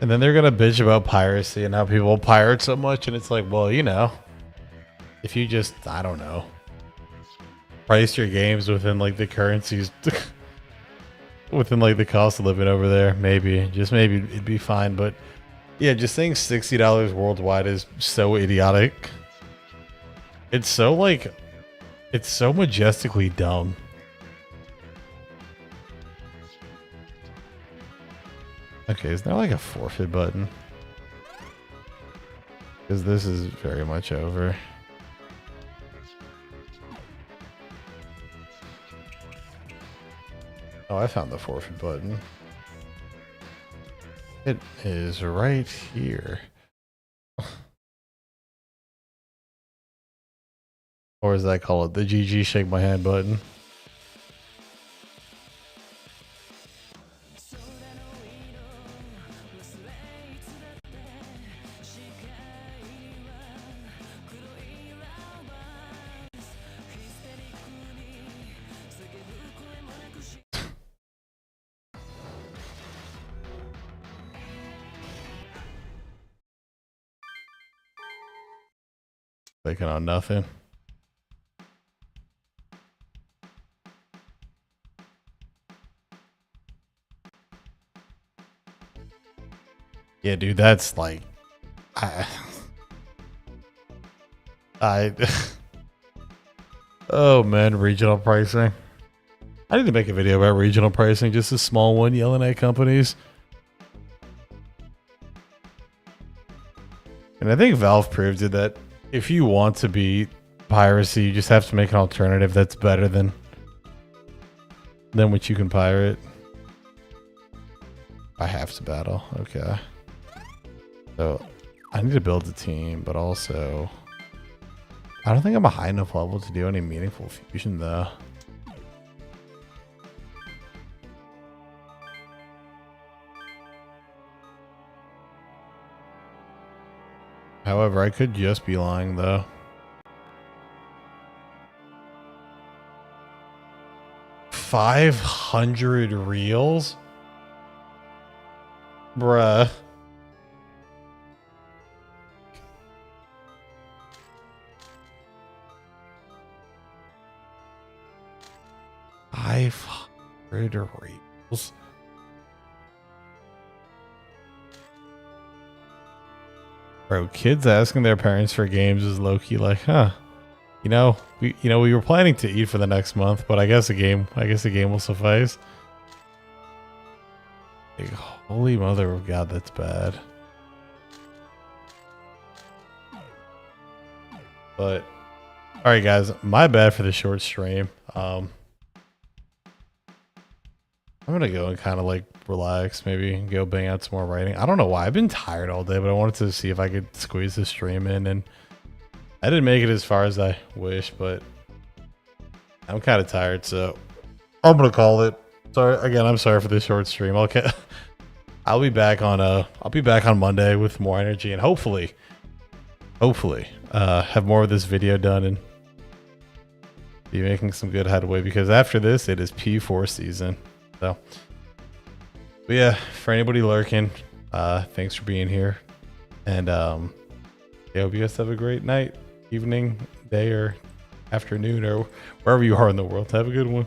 And then they're gonna bitch about piracy and how people pirate so much, and it's like, well, you know, if you just, I don't know, price your games within like the currencies, within like the cost of living over there, maybe it'd be fine. But yeah, just saying $60 worldwide is so idiotic. It's so like, it's so majestically dumb. Okay, is there like a forfeit button? Because this is very much over. Oh, I found the forfeit button. It is right here. Or as I call it, the GG shake my hand button. Clicking on nothing. Yeah, dude, that's like, oh man, regional pricing. I need to make a video about regional pricing, just a small one yelling at companies. And I think Valve proved it that if you want to beat piracy, you just have to make an alternative that's better than what you can pirate. I have to battle. Okay. So I need to build a team, but also I don't think I'm a high enough level to do any meaningful fusion though. However, I could just be lying though. $500 reals? Bruh. $500 reals? Bro, kids asking their parents for games is low-key like, huh? We were planning to eat for the next month, but I guess a game will suffice. Like, holy mother of God, that's bad. But all right, guys, my bad for the short stream. I'm gonna go and kind of like relax, maybe go bang out some more writing. I don't know why I've been tired all day, but I wanted to see if I could squeeze this stream in, and I didn't make it as far as I wish, but I'm kind of tired, so I'm gonna call it. Sorry again. I'm sorry for this short stream. I'll be back on Monday with more energy, and hopefully have more of this video done and be making some good headway, because after this it is P4 season. So, but yeah, for anybody lurking, thanks for being here, and I hope you guys have a great night, evening, day, or afternoon, or wherever you are in the world. Have a good one.